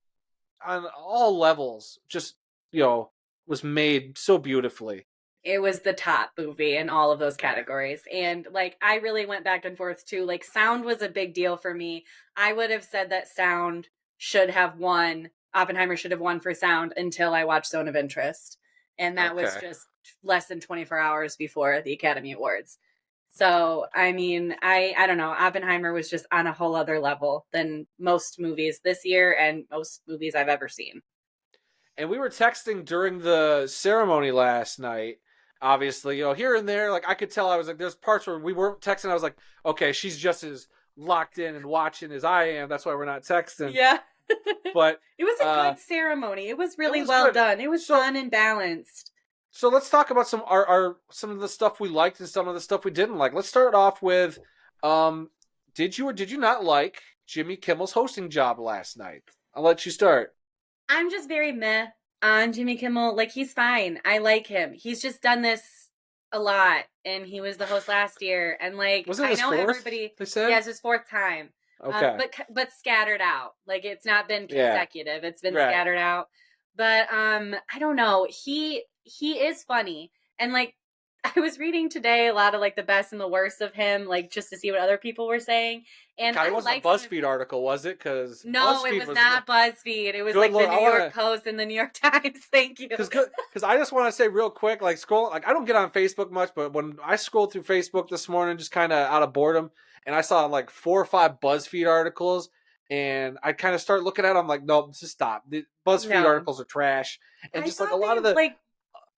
Speaker 1: on all levels just you know was made so beautifully.
Speaker 2: It was the top movie in all of those
Speaker 1: Yeah.
Speaker 2: categories. And like I really went back and forth too. Like sound was a big deal for me. I would have said that sound should have won. Oppenheimer should have won for sound until I watched Zone of Interest. And that was
Speaker 1: Okay.
Speaker 2: just less than 24 hours before the Academy Awards. So, I mean, I don't know. Oppenheimer was just on a whole other level than most movies this year and most movies I've ever seen.
Speaker 1: And we were texting during the ceremony last night. Obviously, here and there, like I could tell I was like, there's parts where we weren't texting. I was like, okay, she's just as locked in and watching as I am. That's why we're not texting.
Speaker 2: Yeah.
Speaker 1: But
Speaker 2: It was a good ceremony. It was
Speaker 1: it
Speaker 2: really
Speaker 1: was
Speaker 2: well
Speaker 1: good.
Speaker 2: done. It was
Speaker 1: So
Speaker 2: fun and balanced.
Speaker 1: So let's talk about some of the stuff we liked and some of the stuff we didn't like. Let's start off with did you or did you not like Jimmy Kimmel's hosting job last night? I'll let you start.
Speaker 2: I'm just very meh on Jimmy Kimmel. Like, he's fine. I like him. He's just done this a lot, and he was the host last year. And, like,
Speaker 1: Was it
Speaker 2: I
Speaker 1: his
Speaker 2: know
Speaker 1: fourth?
Speaker 2: everybody,
Speaker 1: They said?
Speaker 2: yeah, it's his fourth time.
Speaker 1: Okay.
Speaker 2: But scattered out. Like, it's not been
Speaker 1: Yeah.
Speaker 2: consecutive. It's been
Speaker 1: Right.
Speaker 2: scattered out. But I don't know. He is funny. And like I was reading today a lot of like the best and the worst of him, like just to see what other people were saying. And
Speaker 1: God, it
Speaker 2: I
Speaker 1: wasn't a
Speaker 2: like some of
Speaker 1: BuzzFeed article, was it? Because
Speaker 2: no, it
Speaker 1: BuzzFeed
Speaker 2: was
Speaker 1: was
Speaker 2: not BuzzFeed. It was
Speaker 1: good
Speaker 2: like the
Speaker 1: Lord.
Speaker 2: New York Post and the New York Times. Thank you.
Speaker 1: Because I just want to say real quick, like I don't get on Facebook much, but when I scrolled through Facebook this morning, just kind of out of boredom, and I saw like 4 or 5 BuzzFeed articles, and I kind of start looking at it. I'm like, nope, just stop. The BuzzFeed
Speaker 2: No.
Speaker 1: articles are trash, and
Speaker 2: I
Speaker 1: just like
Speaker 2: thought they like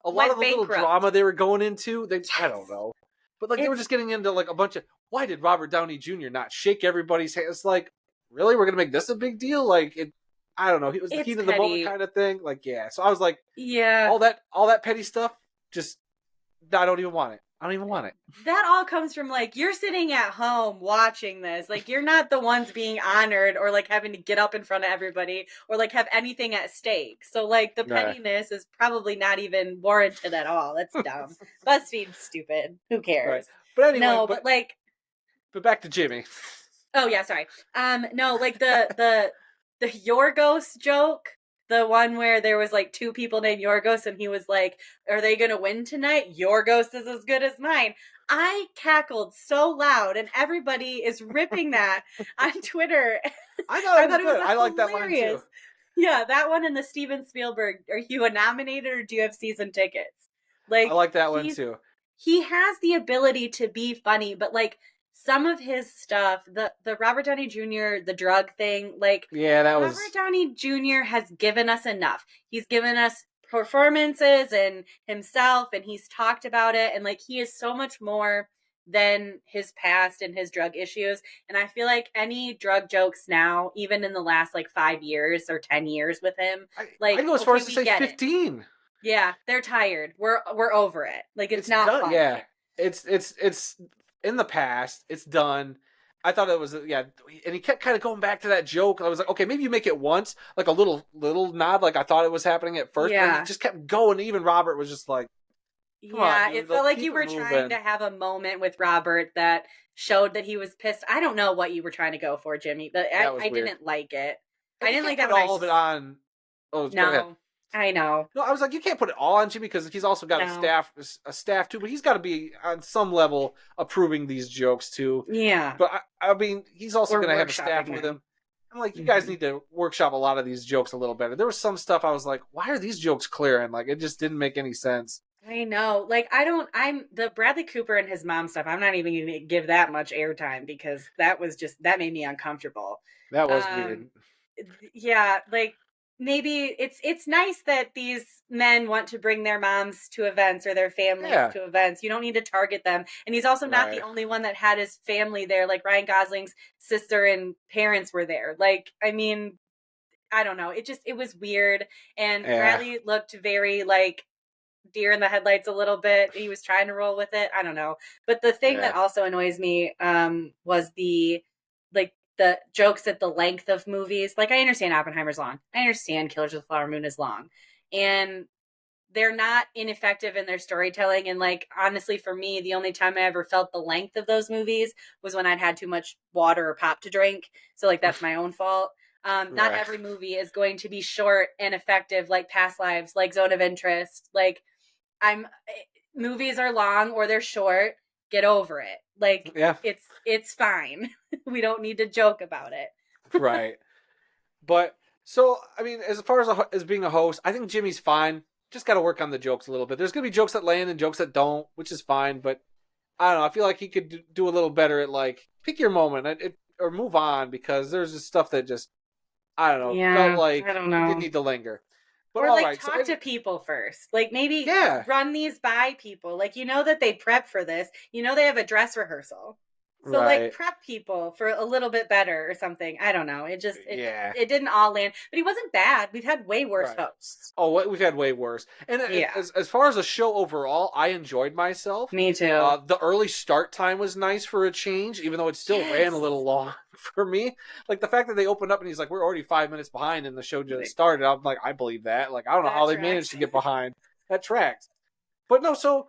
Speaker 1: a lot of
Speaker 2: went
Speaker 1: the little
Speaker 2: bankrupt.
Speaker 1: drama they were going into, I don't
Speaker 2: Yes.
Speaker 1: know, but like they were
Speaker 2: It's
Speaker 1: just getting into like a bunch of why did Robert Downey Jr. not shake everybody's hand? It's like, really, we're gonna make this a big deal? Like it, I don't know. He was the
Speaker 2: it's
Speaker 1: heat of the moment
Speaker 2: petty.
Speaker 1: kind of thing. Like yeah, so I was like,
Speaker 2: Yeah.
Speaker 1: all that petty stuff, just I don't even want it. I don't even want it.
Speaker 2: That all comes from like you're sitting at home watching this. Like you're not the ones being honored or like having to get up in front of everybody or like have anything at stake. So like the
Speaker 1: Right.
Speaker 2: pettiness is probably not even warranted at all. That's dumb. BuzzFeed's stupid. Who
Speaker 1: Right.
Speaker 2: cares?
Speaker 1: But anyway,
Speaker 2: No, but like
Speaker 1: but back to Jimmy.
Speaker 2: oh yeah, sorry. No, like the Yorgos joke, the one where there was like two people named Yorgos, and he was like, "Are they gonna win tonight? Yorgos is as good as mine." I cackled so loud, and everybody is ripping that on Twitter.
Speaker 1: I thought it
Speaker 2: I
Speaker 1: was
Speaker 2: thought it was
Speaker 1: good. I like that line
Speaker 2: hilarious.
Speaker 1: too.
Speaker 2: Yeah, that one and the Steven Spielberg. Are you a nominated or do you have season tickets?
Speaker 1: I
Speaker 2: Like
Speaker 1: like that one
Speaker 2: he's
Speaker 1: too.
Speaker 2: he has the ability to be funny, but like some of his stuff, the Robert Downey Jr. the drug thing, like
Speaker 1: Yeah, that
Speaker 2: Robert
Speaker 1: was.
Speaker 2: Downey Jr. has given us enough. He's given us performances and himself, and he's talked about it, and like he is so much more than his past and his drug issues. And I feel like any drug jokes now, even in the last like 5 years or 10 years with him,
Speaker 1: I
Speaker 2: like
Speaker 1: go as far
Speaker 2: okay,
Speaker 1: as to
Speaker 2: we
Speaker 1: say
Speaker 2: get it.
Speaker 1: 15.
Speaker 2: Yeah, they're tired. We're over it. Like it's
Speaker 1: It's
Speaker 2: not
Speaker 1: done. Yeah,
Speaker 2: funny.
Speaker 1: it's in the past. It's done. I thought it was yeah, and he kept kind of going back to that joke. I was like, okay, maybe you make it once, like a little nod, like I thought it was happening at first, but then he
Speaker 2: Yeah.
Speaker 1: just kept going. Even Robert was just like, come on,
Speaker 2: Yeah, it
Speaker 1: dude,
Speaker 2: felt
Speaker 1: like
Speaker 2: like
Speaker 1: keep
Speaker 2: you
Speaker 1: it
Speaker 2: were trying
Speaker 1: moving.
Speaker 2: to have a moment with Robert that showed that he was pissed. I don't know what you were trying to go for, Jimmy, but
Speaker 1: That was
Speaker 2: I
Speaker 1: weird,
Speaker 2: didn't like it. I
Speaker 1: and you
Speaker 2: didn't
Speaker 1: can't
Speaker 2: like that
Speaker 1: put
Speaker 2: when
Speaker 1: all of it on. Oh, go ahead.
Speaker 2: no, I know.
Speaker 1: No, I was like, you can't put it all on Jimmy because he's also got
Speaker 2: No.
Speaker 1: a staff too, but he's got to be on some level approving these jokes too.
Speaker 2: Yeah.
Speaker 1: But I mean, he's also
Speaker 2: We're
Speaker 1: going to have a staff
Speaker 2: workshopping
Speaker 1: with
Speaker 2: them.
Speaker 1: him. I'm like, you guys
Speaker 2: Hmm.
Speaker 1: need to workshop a lot of these jokes a little better. There was some stuff I was like, why are these jokes clearing? Like, it just didn't make any sense.
Speaker 2: I know. Like I don't I'm the Bradley Cooper and his mom stuff. I'm not even going to give that much airtime because that was just that made me uncomfortable.
Speaker 1: That was
Speaker 2: Um
Speaker 1: weird.
Speaker 2: yeah, like maybe it's nice that these men want to bring their moms to events or their families
Speaker 1: Yeah,
Speaker 2: to events. You don't need to target them. And he's also not the
Speaker 1: right.
Speaker 2: only one that had his family there. Like Ryan Gosling's sister and parents were there. Like I mean, I don't know. It was weird and
Speaker 1: Yeah,
Speaker 2: Bradley looked very like deer in the headlights a little bit. He was trying to roll with it. I don't know. But the thing
Speaker 1: yeah.
Speaker 2: that also annoys me was like the jokes at the length of movies. Like I understand Oppenheimer's long. I understand Killers of the Flower Moon is long. And they're not ineffective in their storytelling. And like honestly, for me, the only time I ever felt the length of those movies was when I'd had too much water or pop to drink. So like that's my own fault. Not
Speaker 1: Right.
Speaker 2: every movie is going to be short and effective like Past Lives, like Zone of Interest. Like I'm movies are long or they're short. Get over it. Like
Speaker 1: Yeah,
Speaker 2: it's fine. We don't need to joke about it.
Speaker 1: right. But so I mean, as far as as being a host, I think Jimmy's fine. Just got to work on the jokes a little bit. There's gonna be jokes that land and jokes that don't, which is fine. But I don't know. I feel like he could do a little better at like pick your moment or move on because there's just stuff that just I don't know felt
Speaker 2: Yeah, I
Speaker 1: like
Speaker 2: don't
Speaker 1: it didn't
Speaker 2: know.
Speaker 1: need to linger. But
Speaker 2: Or
Speaker 1: all
Speaker 2: like
Speaker 1: right, so
Speaker 2: talk to people first. Like maybe
Speaker 1: yeah,
Speaker 2: run these by people. Like you know that they prep for this. You know they have a dress rehearsal. So like
Speaker 1: right,
Speaker 2: prep people for a little bit better or something. I don't know. It just
Speaker 1: yeah,
Speaker 2: it didn't all land. But he wasn't bad. We've had way worse
Speaker 1: right.
Speaker 2: hosts.
Speaker 1: Oh, we've had way worse. And
Speaker 2: Yeah.
Speaker 1: as far as a show overall, I enjoyed myself.
Speaker 2: Me too.
Speaker 1: The early start time was nice for a change, even though it still ran a little
Speaker 2: Yes.
Speaker 1: long for me. Like the fact that they opened up and he's like, "We're already 5 minutes behind," and the show just
Speaker 2: Like,
Speaker 1: started. I'm like, I believe that. Like I don't know how
Speaker 2: that
Speaker 1: they managed
Speaker 2: tracks.
Speaker 1: to get behind. That tracks. But no, so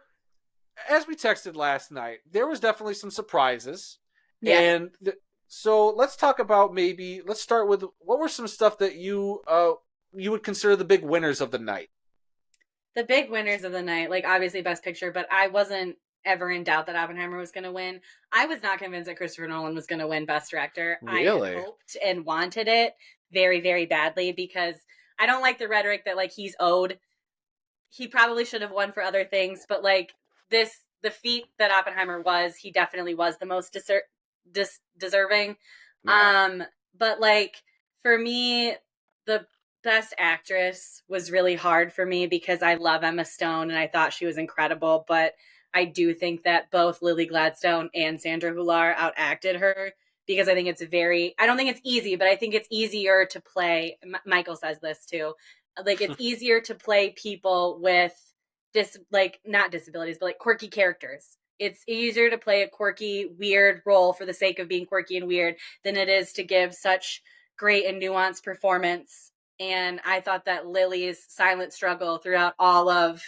Speaker 1: as we texted last night, there was definitely some surprises,
Speaker 2: Yes.
Speaker 1: and so let's talk about maybe let's start with what were some stuff that you would consider the big winners of the night.
Speaker 2: The big winners of the night, like obviously Best Picture, but I wasn't ever in doubt that Oppenheimer was going to win. I was not convinced that Christopher Nolan was going to win Best Director. I had
Speaker 1: Really?
Speaker 2: hoped and wanted it very, very badly because I don't like the rhetoric that like he's owed. He probably should have won for other things, but like the feat that Oppenheimer was, he definitely was the most deserving.
Speaker 1: Yeah.
Speaker 2: Um, But like for me, the best actress was really hard for me because I love Emma Stone and I thought she was incredible. But I do think that both Lily Gladstone and Sandra Hular outacted her because I think it's I don't think it's easy, but I think it's easier to play. Michael says this too. Like it's easier to play people with like not disabilities, but like quirky characters. It's easier to play a quirky, weird role for the sake of being quirky and weird than it is to give such great and nuanced performance. And I thought that Lily's silent struggle throughout all of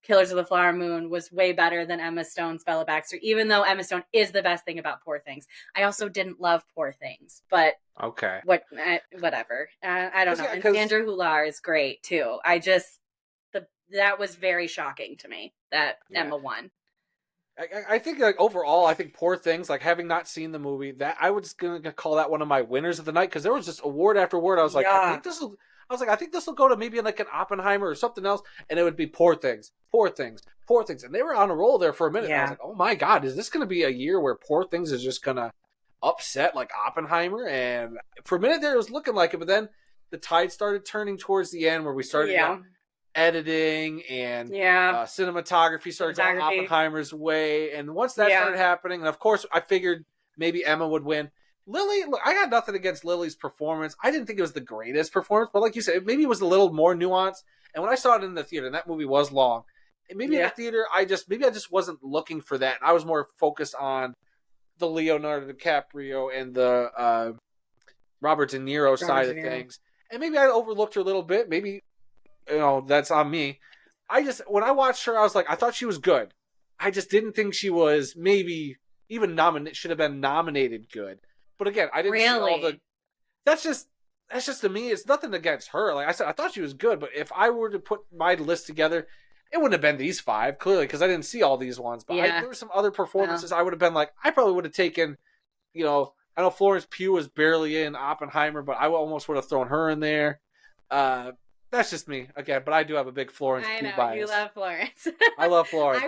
Speaker 2: Killers of the Flower Moon was way better than Emma Stone's Bella Baxter, even though Emma Stone is the best thing about Poor Things. I also didn't love Poor Things, but
Speaker 1: Okay.
Speaker 2: whatever. I don't know. And
Speaker 1: Cause,
Speaker 2: Sandra Hular is great too. That was very shocking to me that Emma won.
Speaker 1: I think like overall, I think Poor Things, like having not seen the movie, that I was gonna call that one of my winners of the night because there was just award after award. I was like,
Speaker 2: Yeah.
Speaker 1: I think this will go to maybe like an Oppenheimer or something else, and it would be Poor Things, Poor Things, Poor Things, and they were on a roll there for a minute. And I was like, oh my god, is this gonna be a year where Poor Things is just gonna upset like Oppenheimer? And for a minute there, it was looking like it, but then the tide started turning towards the end where we started.
Speaker 2: Yeah.
Speaker 1: Editing and cinematography started going Oppenheimer's way, and once that started happening, and of course I figured maybe Emma would win. Lily, look, I got nothing against Lily's performance. I didn't think it was the greatest performance, but like you said, maybe it was a little more nuanced. And when I saw it in the theater, and that movie was long, maybe in the theater I just wasn't looking for that. I was more focused on the Leonardo DiCaprio and the Robert De Niro side of things, and maybe I overlooked her a little bit. Maybe that's on me. When I watched her, I was like, I thought she was good. I just didn't think she was maybe even should have been nominated good. But again, I didn't see all the. That's just to me. It's nothing against her. Like I said, I thought she was good. But if I were to put my list together, it wouldn't have been these five clearly because I didn't see all these ones. But there were some other performances I would have been like, I probably would have taken. I know Florence Pugh was barely in Oppenheimer, but I almost would have thrown her in there. That's just me again, but I do have a big Florence Pugh bias.
Speaker 2: You love Florence.
Speaker 1: I love Florence.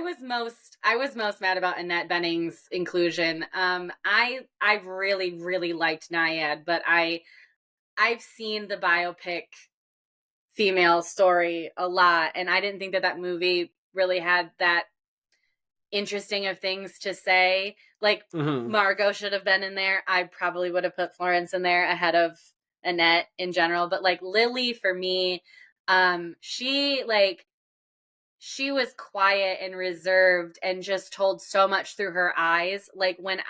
Speaker 2: I was most mad about Annette Bening's inclusion. I really really liked Naiad, but I've seen the biopic female story a lot, and I didn't think that movie really had that interesting of things to say. Like Margot should have been in there. I probably would have put Florence in there ahead of Annette in general, but like Lily for me, she was quiet and reserved and just told so much through her eyes. Like when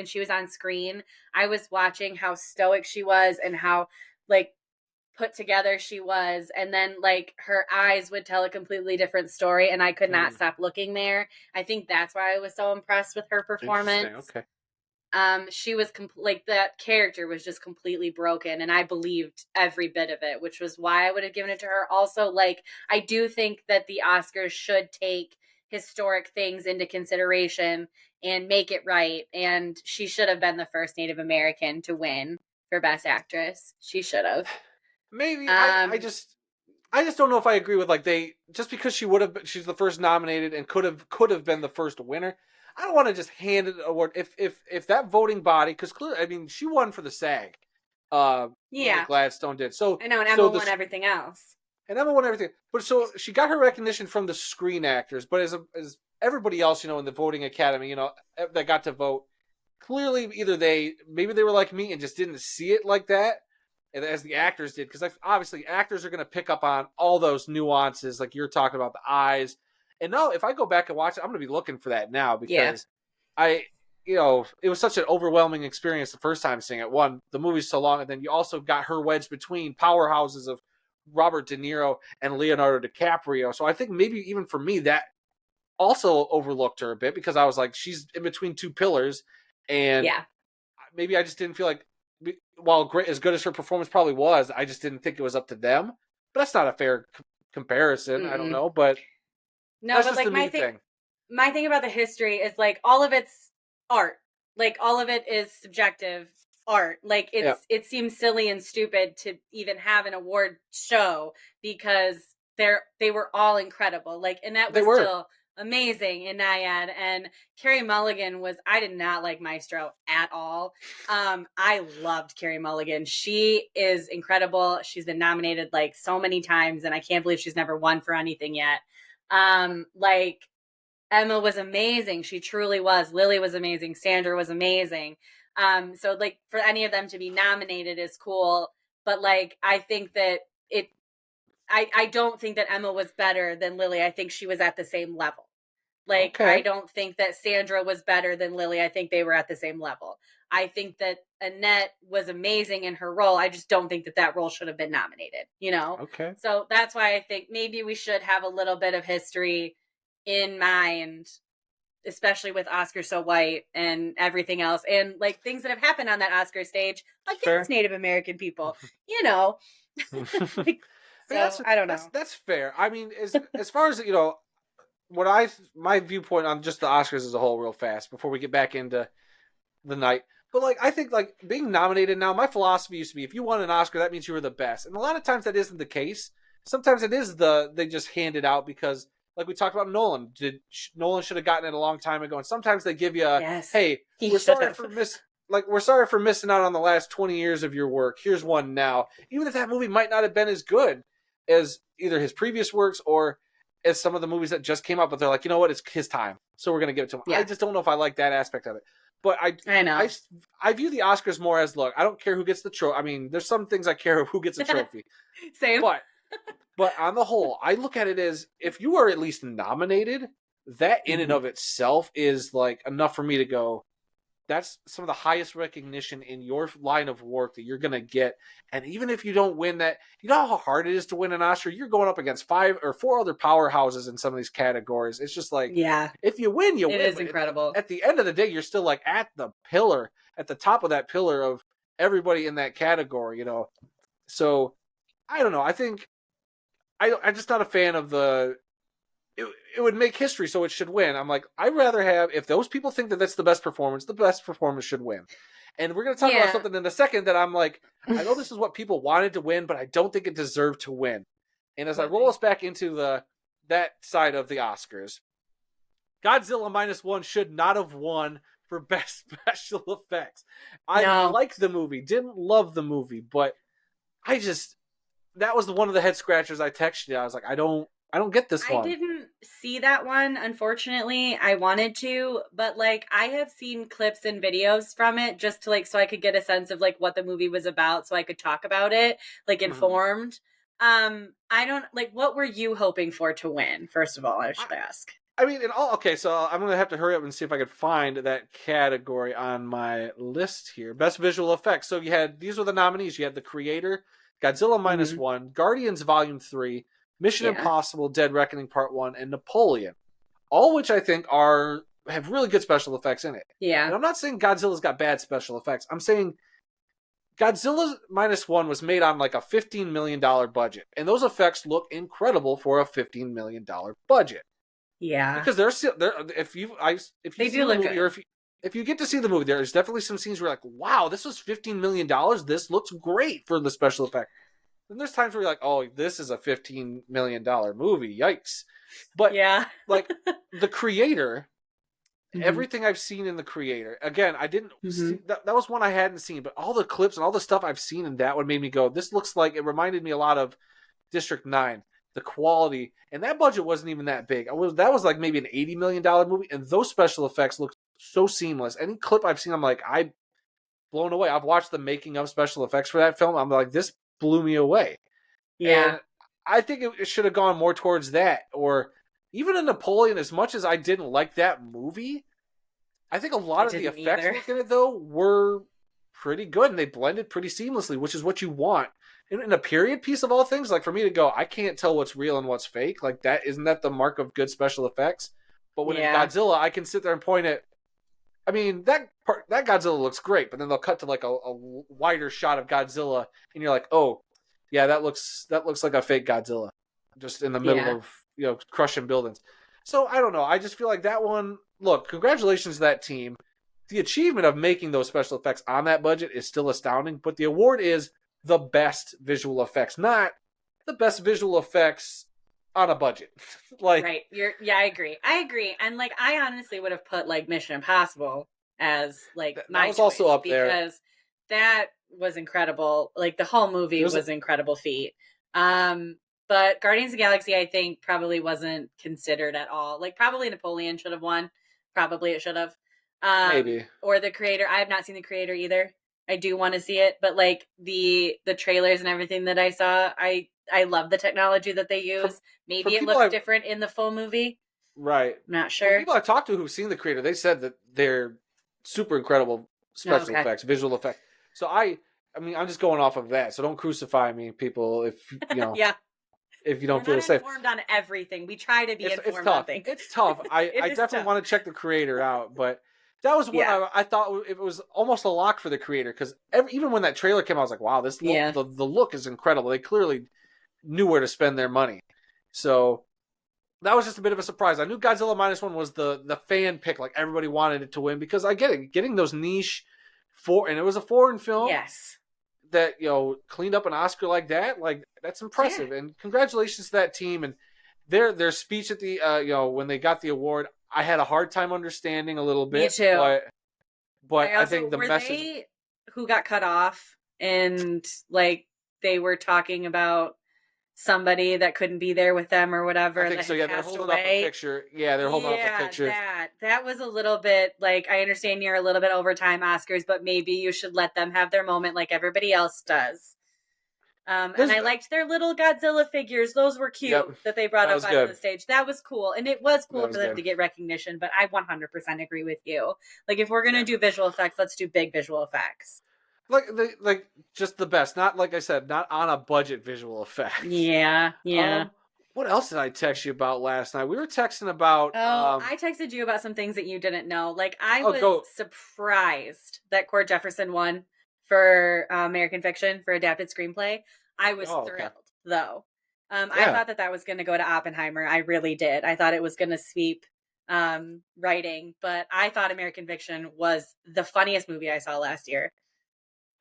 Speaker 2: she was on screen, I was watching how stoic she was and how like put together she was, and then like her eyes would tell a completely different story, and I could not stop looking there. I think that's why I was so impressed with her performance.
Speaker 1: Okay.
Speaker 2: She was like that character was just completely broken, and I believed every bit of it, which was why I would have given it to her. Also, like I do think that the Oscars should take historic things into consideration and make it right, and she should have been the first Native American to win for Best Actress. She should have.
Speaker 1: Maybe I just don't know if I agree with like just because she's the first nominated and could have been the first winner. I don't want to just hand it an award if that voting body, because clearly, I mean, she won for the SAG. Gladstone did. So
Speaker 2: I know, and Emma won everything else.
Speaker 1: And Emma won everything, but so she got her recognition from the Screen Actors. But as everybody else, in the voting academy, that got to vote, clearly either maybe they were like me and just didn't see it like that, and as the actors did, because obviously actors are going to pick up on all those nuances, like you're talking about the eyes. And now, if I go back and watch it, I'm going to be looking for that now because it was such an overwhelming experience the first time seeing it. One, the movie's so long, and then you also got her wedged between powerhouses of Robert De Niro and Leonardo DiCaprio. So I think maybe even for me, that also overlooked her a bit because I was like, she's in between two pillars, and maybe I just didn't feel like, while great as good as her performance probably was, I just didn't think it was up to them. But that's not a fair comparison. I don't know, but.
Speaker 2: No, that's but like my thing about the history is like all of it's art. Like all of it is subjective art. Like it seems silly and stupid to even have an award show because they were all incredible. Like Annette was still amazing in Naiad, and Carey Mulligan I did not like Maestro at all. I loved Carey Mulligan. She is incredible. She's been nominated like so many times, and I can't believe she's never won for anything yet. Like Emma was amazing. She truly was. Lily was amazing. Sandra was amazing. So like for any of them to be nominated is cool. But like I think that I don't think that Emma was better than Lily. I think she was at the same level. Like I
Speaker 1: Okay.
Speaker 2: don't think that Sandra was better than Lily. I think they were at the same level. I think that Annette was amazing in her role. I just don't think that role should have been nominated, you know?
Speaker 1: Okay.
Speaker 2: So that's why I think maybe we should have a little bit of history in mind, especially with Oscar So White and everything else, and like things that have happened on that Oscar stage against
Speaker 1: Fair.
Speaker 2: Native American people, you know.
Speaker 1: I
Speaker 2: Like,
Speaker 1: mean,
Speaker 2: so I don't know.
Speaker 1: that's fair. I mean, as far as my viewpoint on just the Oscars as a whole, real fast, before we get back into the night. But like, I think like being nominated now, my philosophy used to be if you won an Oscar, that means you were the best, and a lot of times that isn't the case. Sometimes it is they just hand it out because, like we talked about Nolan, Nolan should have gotten it a long time ago, and sometimes they give you
Speaker 2: Yes,
Speaker 1: hey,
Speaker 2: he
Speaker 1: we're
Speaker 2: should
Speaker 1: sorry
Speaker 2: have.
Speaker 1: for we're sorry for missing out on the last 20 years of your work. Here's one now, even if that movie might not have been as good as either his previous works or as some of the movies that just came out, but they're like, you know what, it's his time, so we're gonna give it to him. I
Speaker 2: Yeah,
Speaker 1: just don't know if I like that aspect of it. But
Speaker 2: I know.
Speaker 1: I view the Oscars more as, look, I don't care who gets the trophy. I mean, there's some things I care who gets a trophy,
Speaker 2: Same.
Speaker 1: but on the whole, I look at it as if you are at least nominated, that in and of itself is like enough for me to go, that's some of the highest recognition in your line of work that you're going to get. And even if you don't win that, you know how hard it is to win an Oscar? You're going up against 5 or 4 other powerhouses in some of these categories. It's just like,
Speaker 2: Yeah,
Speaker 1: if you win, you win.
Speaker 2: it is
Speaker 1: But
Speaker 2: incredible.
Speaker 1: at the end of the day, you're still like at the top of that pillar of everybody in that category, you know? So I don't know. I think I'm just not a fan of it would make history, so it should win. I'm like, I'd rather have, if those people think that that's the best performance should win. And we're going to talk about something in a second that I'm like, I know this is what people wanted to win, but I don't think it deserved to win. And as I roll us back into that side of the Oscars, Godzilla -1 should not have won for best special effects. I liked the movie, didn't love the movie, but that was one of the head scratchers I texted you. I was like, I don't get this one.
Speaker 2: I didn't see that one, unfortunately. I wanted to, but like I have seen clips and videos from it just to like so I could get a sense of like what the movie was about so I could talk about it, like informed. I don't like what were you hoping for to win, first of all, I should ask.
Speaker 1: I mean, okay, so I'm going to have to hurry up and see if I could find that category on my list here. Best visual effects. So these were the nominees. You had The Creator, Godzilla -1, Guardians Volume 3, Mission Impossible, Dead Reckoning Part 1, and Napoleon. All which I think have really good special effects in it.
Speaker 2: Yeah.
Speaker 1: And I'm not saying Godzilla's got bad special effects. I'm saying Godzilla -1 was made on like a $15 million budget. And those effects look incredible for a $15 million budget.
Speaker 2: Yeah.
Speaker 1: Because if you see the movie, or if you get to see the movie, there's definitely some scenes where you're like, wow, this was $15 million. This looks great for the special effect. And there's times where you're like, oh, this is a $15 million movie. Yikes. But like The Creator, everything I've seen in The Creator, again, I didn't see, that was one I hadn't seen, but all the clips and all the stuff I've seen in that one made me go, this looks like, it reminded me a lot of District 9. The quality, and that budget wasn't even that big. That was like maybe an $80 million movie, and those special effects looked so seamless. Any clip I've seen, I'm like, I'm blown away. I've watched the making of special effects for that film. I'm like, this blew me away. Yeah. And I think it should have gone more towards that. Or even in Napoleon, as much as I didn't like that movie, I think a lot of the effects in it, though, were pretty good, and they blended pretty seamlessly, which is what you want. In a period piece of all things, like for me to go, I can't tell what's real and what's fake. Like that, isn't that the mark of good special effects? But when in Godzilla, I can sit there and point at, I mean, that Godzilla looks great, but then they'll cut to like a wider shot of Godzilla, and you're like, oh, yeah, that looks like a fake Godzilla, just in the middle of crushing buildings. So I don't know. I just feel like that one. Look, congratulations to that team. The achievement of making those special effects on that budget is still astounding, but the award is the best visual effects, not the best visual effects on a budget. Like
Speaker 2: Right. Yeah, I agree. I agree. And like I honestly would have put like Mission Impossible as like
Speaker 1: that
Speaker 2: my
Speaker 1: was also
Speaker 2: choice
Speaker 1: up there.
Speaker 2: because that was incredible. Like the whole movie
Speaker 1: There's a,
Speaker 2: was an incredible feat. Um but Guardians of the Galaxy I think probably wasn't considered at all. Like probably Napoleon should have won. Probably it should have.
Speaker 1: maybe
Speaker 2: Or the creator. I have not seen the creator either. I do want to see it, but like the trailers and everything that I saw, I love the technology that they
Speaker 1: from
Speaker 2: use.
Speaker 1: from
Speaker 2: Maybe it
Speaker 1: people
Speaker 2: looks
Speaker 1: I
Speaker 2: different in the full movie.
Speaker 1: right
Speaker 2: I'm not
Speaker 1: from
Speaker 2: sure.
Speaker 1: people I talked to who've seen the creator, they said that they're super incredible
Speaker 2: Oh,
Speaker 1: special
Speaker 2: okay.
Speaker 1: effects, visual effects. So I mean, I'm just going off of that. So don't crucify me, people,
Speaker 2: Yeah.
Speaker 1: if you
Speaker 2: We're
Speaker 1: don't feel
Speaker 2: not
Speaker 1: the same.
Speaker 2: informed on everything. We try to be
Speaker 1: It's
Speaker 2: informed on
Speaker 1: tough.
Speaker 2: things.
Speaker 1: It's tough.
Speaker 2: It
Speaker 1: I
Speaker 2: is
Speaker 1: definitely
Speaker 2: tough.
Speaker 1: want to check the creator out, but that was one
Speaker 2: Yeah.
Speaker 1: I thought it was almost a lock for the creator because even when that trailer came out, I was like, wow, this look
Speaker 2: Yeah.
Speaker 1: the look is incredible. They clearly knew where to spend their money. So that was just a bit of a surprise. I knew Godzilla -1 was the fan pick, like everybody wanted it to win because I get it, getting those niche and it was a foreign film
Speaker 2: Yes.
Speaker 1: that cleaned up an Oscar like that, like that's
Speaker 2: Yeah.
Speaker 1: impressive. And congratulations to that team and their speech at the when they got the award. I had a hard time understanding a little
Speaker 2: Me
Speaker 1: bit,
Speaker 2: too.
Speaker 1: but
Speaker 2: I
Speaker 1: I
Speaker 2: also
Speaker 1: think the
Speaker 2: were
Speaker 1: message.
Speaker 2: they who got cut off and like they were talking about somebody that couldn't be there with them or
Speaker 1: I
Speaker 2: whatever
Speaker 1: think
Speaker 2: that
Speaker 1: so.
Speaker 2: had
Speaker 1: Yeah, they're
Speaker 2: passed
Speaker 1: holding up a
Speaker 2: away.
Speaker 1: picture. Yeah, they're holding up a
Speaker 2: Yeah,
Speaker 1: picture.
Speaker 2: that was a little bit like I understand you're a little bit overtime Oscars, but maybe you should let them have their moment like everybody else does. And
Speaker 1: There's
Speaker 2: I liked their little Godzilla figures; those were
Speaker 1: Yep,
Speaker 2: cute that they brought
Speaker 1: that
Speaker 2: up
Speaker 1: was
Speaker 2: onto the
Speaker 1: good.
Speaker 2: stage. That was cool, and it was
Speaker 1: That
Speaker 2: cool
Speaker 1: was
Speaker 2: for them
Speaker 1: good.
Speaker 2: to get recognition. But I 100% agree with you. Like, if we're gonna
Speaker 1: Yeah,
Speaker 2: do visual effects, let's do big visual effects.
Speaker 1: like just the best. Not like I said, not on a budget visual effects.
Speaker 2: Yeah, yeah.
Speaker 1: Um, what else did I text you about last night? We were texting about
Speaker 2: Oh, I texted you about some things that you didn't know. Like, I
Speaker 1: oh
Speaker 2: was
Speaker 1: go
Speaker 2: surprised that Cord Jefferson won for American Fiction for adapted screenplay. I was
Speaker 1: oh okay
Speaker 2: thrilled, though. I
Speaker 1: yeah
Speaker 2: thought that was going to go to Oppenheimer. I really did. I thought it was going to sweep writing, but I thought American Fiction was the funniest movie I saw last year.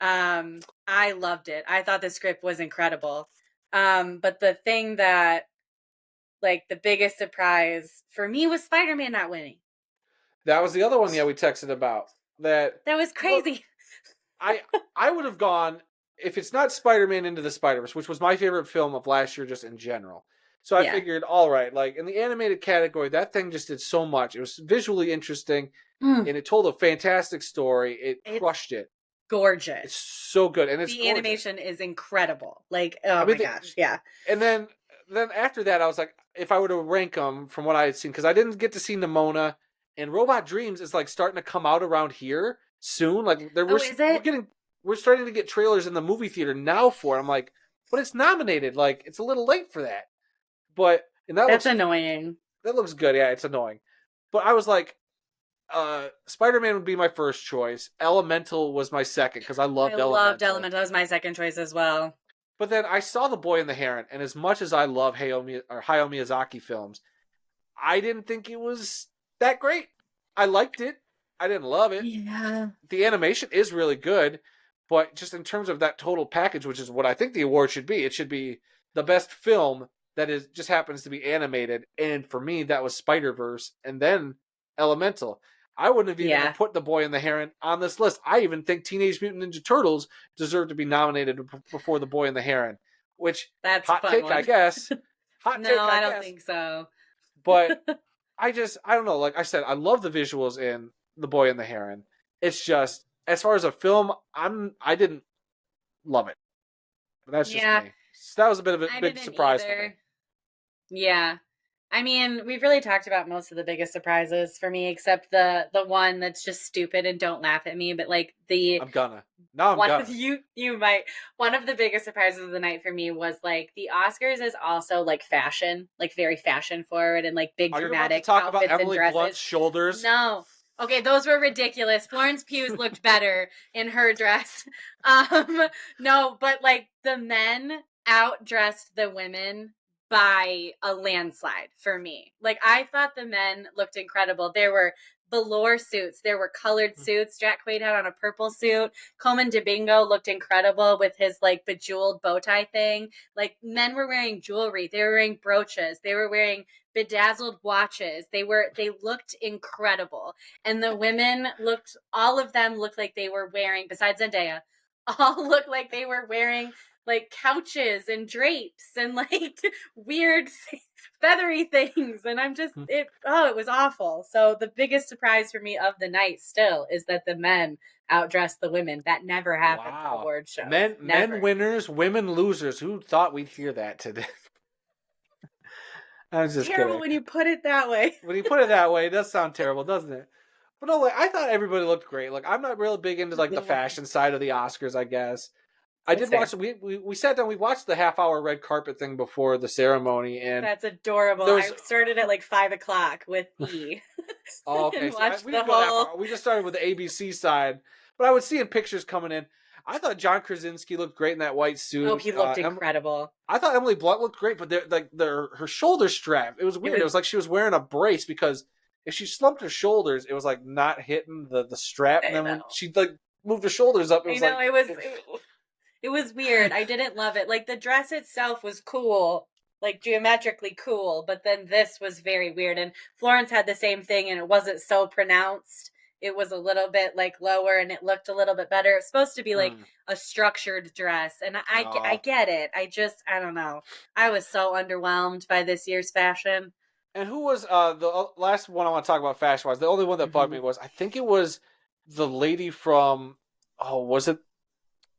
Speaker 2: I loved it. I thought the script was incredible. But the thing that like the biggest surprise for me was Spider-Man not winning.
Speaker 1: that was the other one. Yeah, we texted about that.
Speaker 2: That was
Speaker 1: Look,
Speaker 2: crazy.
Speaker 1: I I would have gone if it's not Spider-Man Into the Spider-Verse, which was my favorite film of last year just in general. So I
Speaker 2: Yeah.
Speaker 1: figured, all right, like in the animated category, that thing just did so much. It was visually interesting
Speaker 2: Mm,
Speaker 1: and it told a fantastic story. It
Speaker 2: it's
Speaker 1: crushed it. It's
Speaker 2: gorgeous.
Speaker 1: so good and it's
Speaker 2: The
Speaker 1: gorgeous.
Speaker 2: animation is incredible. Like,
Speaker 1: I
Speaker 2: oh
Speaker 1: mean,
Speaker 2: my gosh. Yeah.
Speaker 1: and then after that, I was like, if I were to rank them from what I had seen, because I didn't get to see Nimona, and Robot Dreams is like starting to come out around here soon. Like
Speaker 2: Oh, is it?
Speaker 1: we're starting to get trailers in the movie theater now for it. I'm like, but it's nominated. Like it's a little late for that. But and
Speaker 2: That's annoying.
Speaker 1: that looks good. Yeah, it's annoying. But I was like, Spider-Man would be my first choice. Elemental was my second because I
Speaker 2: I
Speaker 1: loved
Speaker 2: loved
Speaker 1: Elemental.
Speaker 2: Elemental. That was my second choice as well.
Speaker 1: But then I saw The Boy and the Heron, and as much as I love Hayao Miyazaki films, I didn't think it was that great. I liked it. I didn't love it.
Speaker 2: Yeah.
Speaker 1: The animation is really good, but just in terms of that total package, which is what I think the award should be, it should be the best film that is just happens to be animated. And for me, that was Spider-Verse, and then Elemental. I wouldn't have even
Speaker 2: Yeah.
Speaker 1: put The Boy and the Heron on this list. I even think Teenage Mutant Ninja Turtles deserve to be nominated before The Boy and the Heron. Which
Speaker 2: That's a
Speaker 1: hot
Speaker 2: fun
Speaker 1: take,
Speaker 2: one.
Speaker 1: I guess. Hot take,
Speaker 2: No, I don't
Speaker 1: guess.
Speaker 2: think so.
Speaker 1: But I don't know. Like I said, I love the visuals in The Boy and the Heron. It's just as far as a film, I didn't love it. But that's just
Speaker 2: Yeah.
Speaker 1: me. So that was a bit of a
Speaker 2: I
Speaker 1: big
Speaker 2: didn't
Speaker 1: surprise for me.
Speaker 2: either. Yeah. I mean, we've really talked about most of the biggest surprises for me, except the one that's just stupid and don't laugh at me. But like the
Speaker 1: I'm gonna. Now I'm
Speaker 2: one
Speaker 1: gonna.
Speaker 2: of you might one of the biggest surprises of the night for me was like the Oscars is also like fashion, like very fashion forward and like big
Speaker 1: Are you about to
Speaker 2: dramatic
Speaker 1: talk about
Speaker 2: outfits and
Speaker 1: Emily Blunt's
Speaker 2: dresses.
Speaker 1: shoulders?
Speaker 2: No. Okay, those were ridiculous. Florence Pugh's looked better in her dress. No, but like the men outdressed the women by a landslide for me. Like I thought the men looked incredible. There were velour suits. There were colored suits. Jack Quaid had on a purple suit. Coleman Domingo looked incredible with his like bejeweled bow tie thing. Like men were wearing jewelry. They were wearing brooches. They were wearing bedazzled watches. They looked incredible. And the women all of them looked like they were wearing, besides Zendaya, all looked like they were wearing like couches and drapes and like weird feathery things. And it was awful. So the biggest surprise for me of the night still is that the men outdressed the women. That never happens at award shows.
Speaker 1: Men winners, women losers. Who thought we'd hear that today? I was just
Speaker 2: terrible
Speaker 1: kidding.
Speaker 2: When you put it that way.
Speaker 1: When you put it that way, it does sound terrible, doesn't it? But no, like, I thought everybody looked great. Like, I'm not really big into like the fashion side of the Oscars, I guess. I did watch. We sat down. We watched the half-hour red carpet thing before the ceremony, and
Speaker 2: that's adorable. I started at like 5:00 with E.
Speaker 1: Oh, okay.
Speaker 2: We didn't go that far.
Speaker 1: We just started with the ABC side, but I was seeing pictures coming in. I thought John Krasinski looked great in that white suit.
Speaker 2: Oh, he looked incredible.
Speaker 1: I thought Emily Blunt looked great, but her shoulder strap. It was weird. It was like she was wearing a brace because if she slumped her shoulders, it was like not hitting the strap, and then when she like moved her shoulders up,
Speaker 2: it was weird. I didn't love it. Like the dress itself was cool, like geometrically cool, but then this was very weird. And Florence had the same thing, and it wasn't so pronounced. It was a little bit like lower, and it looked a little bit better. It's supposed to be like a structured dress, and I get it. I don't know. I was so underwhelmed by this year's fashion.
Speaker 1: And who was the last one I want to talk about fashion-wise? The only one that bugged me was, I think it was the lady from, was it?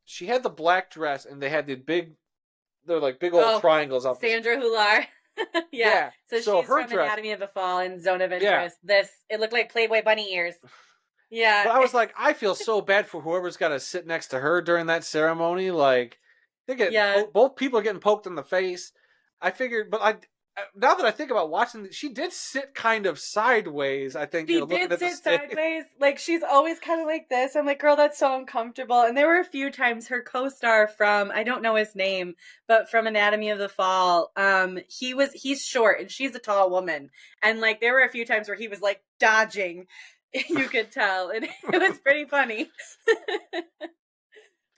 Speaker 1: She had the black dress, and they had they're like big old triangles up.
Speaker 2: Sandra Hular. yeah. So she's from Anatomy of a Fall and Zone of Interest.
Speaker 1: Yeah.
Speaker 2: It looked like Playboy bunny ears. Yeah.
Speaker 1: But I was like, I feel so bad for whoever's got to sit next to her during that ceremony. Like, both people are getting poked in the face. I figured, but now that I think about watching, she did sit kind of sideways. I think
Speaker 2: she did sit sideways. Like she's always kind of like this. I'm like, girl, that's so uncomfortable. And there were a few times her co-star from, I don't know his name, but from Anatomy of the Fall, he's short and she's a tall woman, and like there were a few times where he was like dodging. You could tell, and it was pretty funny.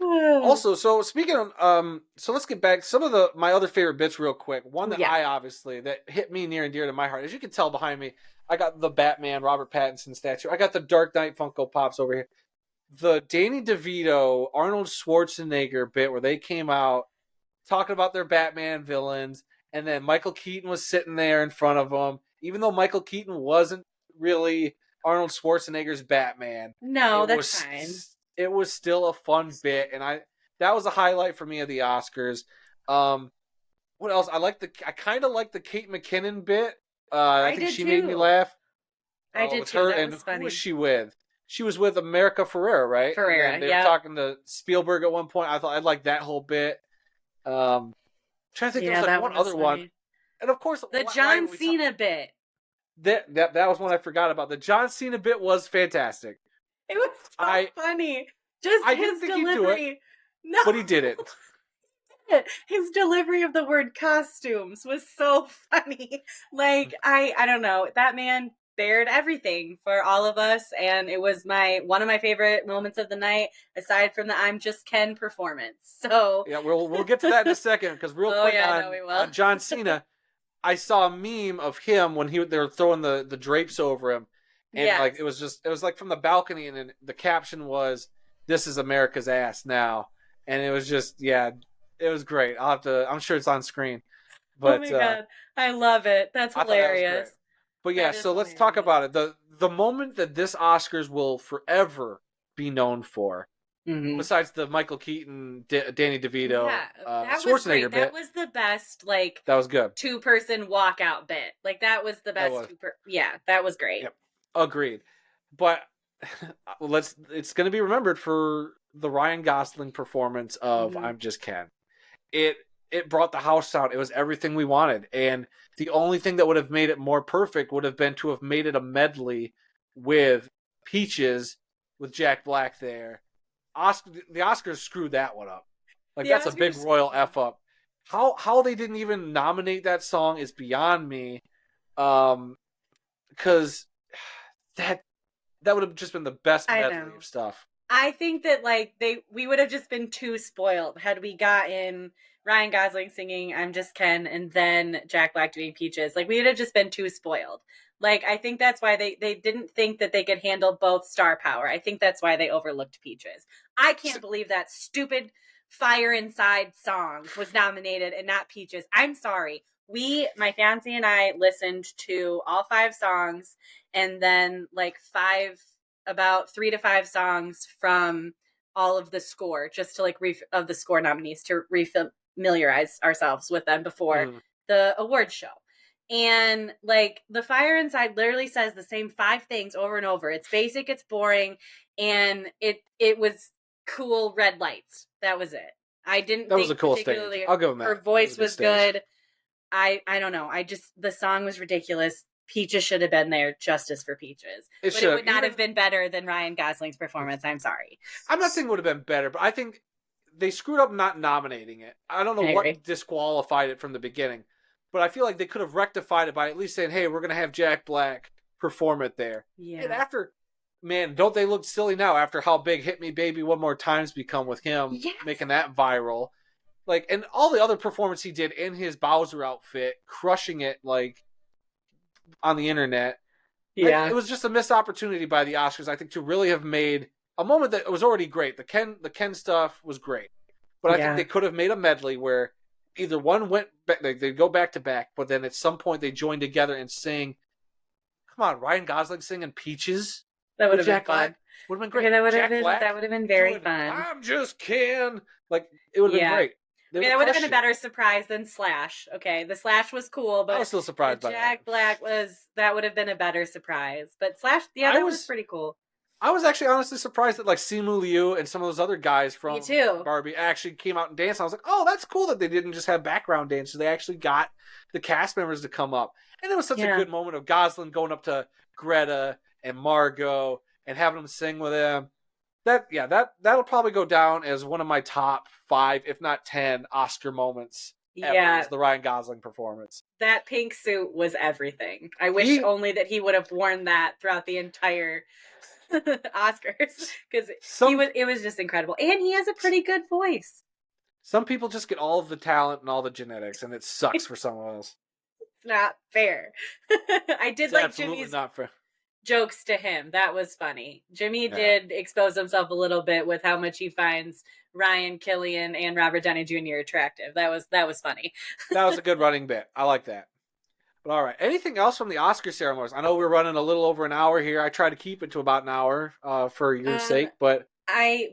Speaker 1: Also, so speaking of, so let's get back some of my other favorite bits real quick. One that that hit me near and dear to my heart. As you can tell behind me, I got the Batman Robert Pattinson statue. I got the Dark Knight Funko Pops over here. The Danny DeVito, Arnold Schwarzenegger bit where they came out talking about their Batman villains, and then Michael Keaton was sitting there in front of them, even though Michael Keaton wasn't really Arnold Schwarzenegger's Batman.
Speaker 2: No, that's fine.
Speaker 1: It was still a fun bit, and that was a highlight for me of the Oscars. What else? I kind of like the Kate McKinnon bit. I think she made me laugh.
Speaker 2: I did too. That was funny.
Speaker 1: Who was she with? She was with America Ferrera, right?
Speaker 2: Ferrera,
Speaker 1: they were talking to Spielberg at one point. I thought I'd like that whole bit. Trying to think, there was like one other one, and of course
Speaker 2: the John Cena bit.
Speaker 1: That was one I forgot about. The John Cena bit was fantastic.
Speaker 2: It was so funny. Just his delivery.
Speaker 1: No, but he did it.
Speaker 2: His delivery of the word costumes was so funny. Like I don't know. That man bared everything for all of us, and it was one of my favorite moments of the night, aside from the "I'm Just Ken" performance. So
Speaker 1: yeah, we'll get to that in a second because real quick on John Cena, I saw a meme of him when they were throwing the drapes over him. And like it was like from the balcony, and then the caption was, "This is America's ass now," and it was just it was great. I'm sure it's on screen. But,
Speaker 2: oh my god, I love it. That's hilarious.
Speaker 1: But yeah, so let's talk about it. The moment that this Oscars will forever be known for, besides the Michael Keaton, Danny DeVito, Schwarzenegger bit.
Speaker 2: That was the best. Like
Speaker 1: that was good.
Speaker 2: 2-person walkout bit. Like that was the best. That was great.
Speaker 1: Yep. Agreed. But it's going to be remembered for the Ryan Gosling performance of I'm Just Ken. It brought the house down. It was everything we wanted. And the only thing that would have made it more perfect would have been to have made it a medley with Peaches with Jack Black there. The Oscars screwed that one up. Like that's a big royal F up. How they didn't even nominate that song is beyond me. Because that would have just been the best
Speaker 2: I
Speaker 1: medley
Speaker 2: know.
Speaker 1: of stuff.
Speaker 2: I think that like we would have just been too spoiled had we gotten Ryan Gosling singing "I'm Just Ken" and then Jack Black doing Peaches. Like we would have just been too spoiled. Like I think that's why they didn't think that they could handle both star power. I think that's why they overlooked Peaches. I can't believe that stupid Fire Inside song was nominated and not Peaches. I'm sorry. My fiance and I listened to all 5 songs and then like about 3 to 5 songs from all of the score, just to like of the score nominees to refamiliarize ourselves with them before the award show. And like the Fire Inside literally says the same 5 things over and over. It's basic, it's boring, and it was cool red lights. That was it. I didn't
Speaker 1: That was a
Speaker 2: think
Speaker 1: cool stage.
Speaker 2: particularly
Speaker 1: I'll give them that.
Speaker 2: her voice was
Speaker 1: stage.
Speaker 2: good. I don't know. The song was ridiculous. Peaches should have been there, justice for Peaches. But it would not have been better than Ryan Gosling's performance. I'm sorry.
Speaker 1: I'm not saying it would have been better, but I think they screwed up not nominating it. I don't know what disqualified it from the beginning, but I feel like they could have rectified it by at least saying, hey, we're going to have Jack Black perform it there.
Speaker 2: Yeah.
Speaker 1: And after, man, don't they look silly now after how big Hit Me Baby One More Time's become with him making that viral. Like, and all the other performance he did in his Bowser outfit, crushing it, like, on the internet.
Speaker 2: Yeah.
Speaker 1: It was just a missed opportunity by the Oscars, I think, to really have made a moment that was already great. The Ken stuff was great. But I think they could have made a medley where either one went back, they'd go back to back, but then at some point they joined together and sing. Come on, Ryan Gosling singing Peaches.
Speaker 2: That would have been fun.
Speaker 1: Would have been great.
Speaker 2: Okay, that would have been very fun.
Speaker 1: I'm just Ken. Like it would have been great.
Speaker 2: That would have been a better surprise than Slash. Okay, the Slash was cool, but
Speaker 1: I was still surprised by
Speaker 2: Jack Black that would have been a better surprise. But Slash, that was pretty cool.
Speaker 1: I was actually honestly surprised that like Simu Liu and some of those other guys from Barbie actually came out and danced. I was like, oh, that's cool that they didn't just have background dancers. They actually got the cast members to come up. And it was such a good moment of Gosling going up to Greta and Margot and having them sing with him. That'll probably go down as one of my top 5, if not 10, Oscar moments ever, is the Ryan Gosling performance.
Speaker 2: That pink suit was everything. I wish only that he would have worn that throughout the entire Oscars, because it was just incredible, and he has a pretty good voice.
Speaker 1: Some people just get all of the talent and all the genetics, and it sucks for someone else.
Speaker 2: It's not fair. I did like Jimmy's jokes to him. That was funny. Jimmy did expose himself a little bit with how much he finds Ryan Killian and Robert Downey Jr. attractive. That was funny.
Speaker 1: That was a good running bit. I like that. But all right. Anything else from the Oscar ceremonies? I know we're running a little over an hour here. I try to keep it to about an hour for your sake, but
Speaker 2: I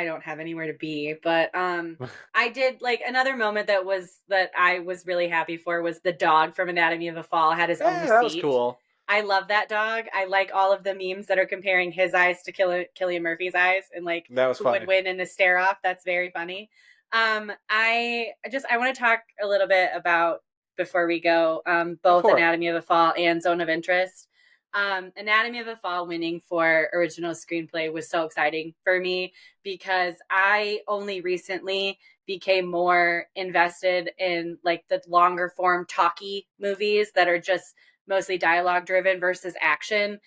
Speaker 2: don't have anywhere to be, but I did like another moment that I was really happy for was the dog from Anatomy of a Fall had his own receipt.
Speaker 1: That was cool.
Speaker 2: I love that dog. I like all of the memes that are comparing his eyes to Cillian Murphy's eyes and like
Speaker 1: that was
Speaker 2: who
Speaker 1: funny.
Speaker 2: Would win in a stare off. That's very funny. I want to talk a little bit about, before we go, both Anatomy of a Fall and Zone of Interest. Anatomy of a Fall winning for original screenplay was so exciting for me because I only recently became more invested in like the longer form talky movies that are just mostly dialogue driven versus action.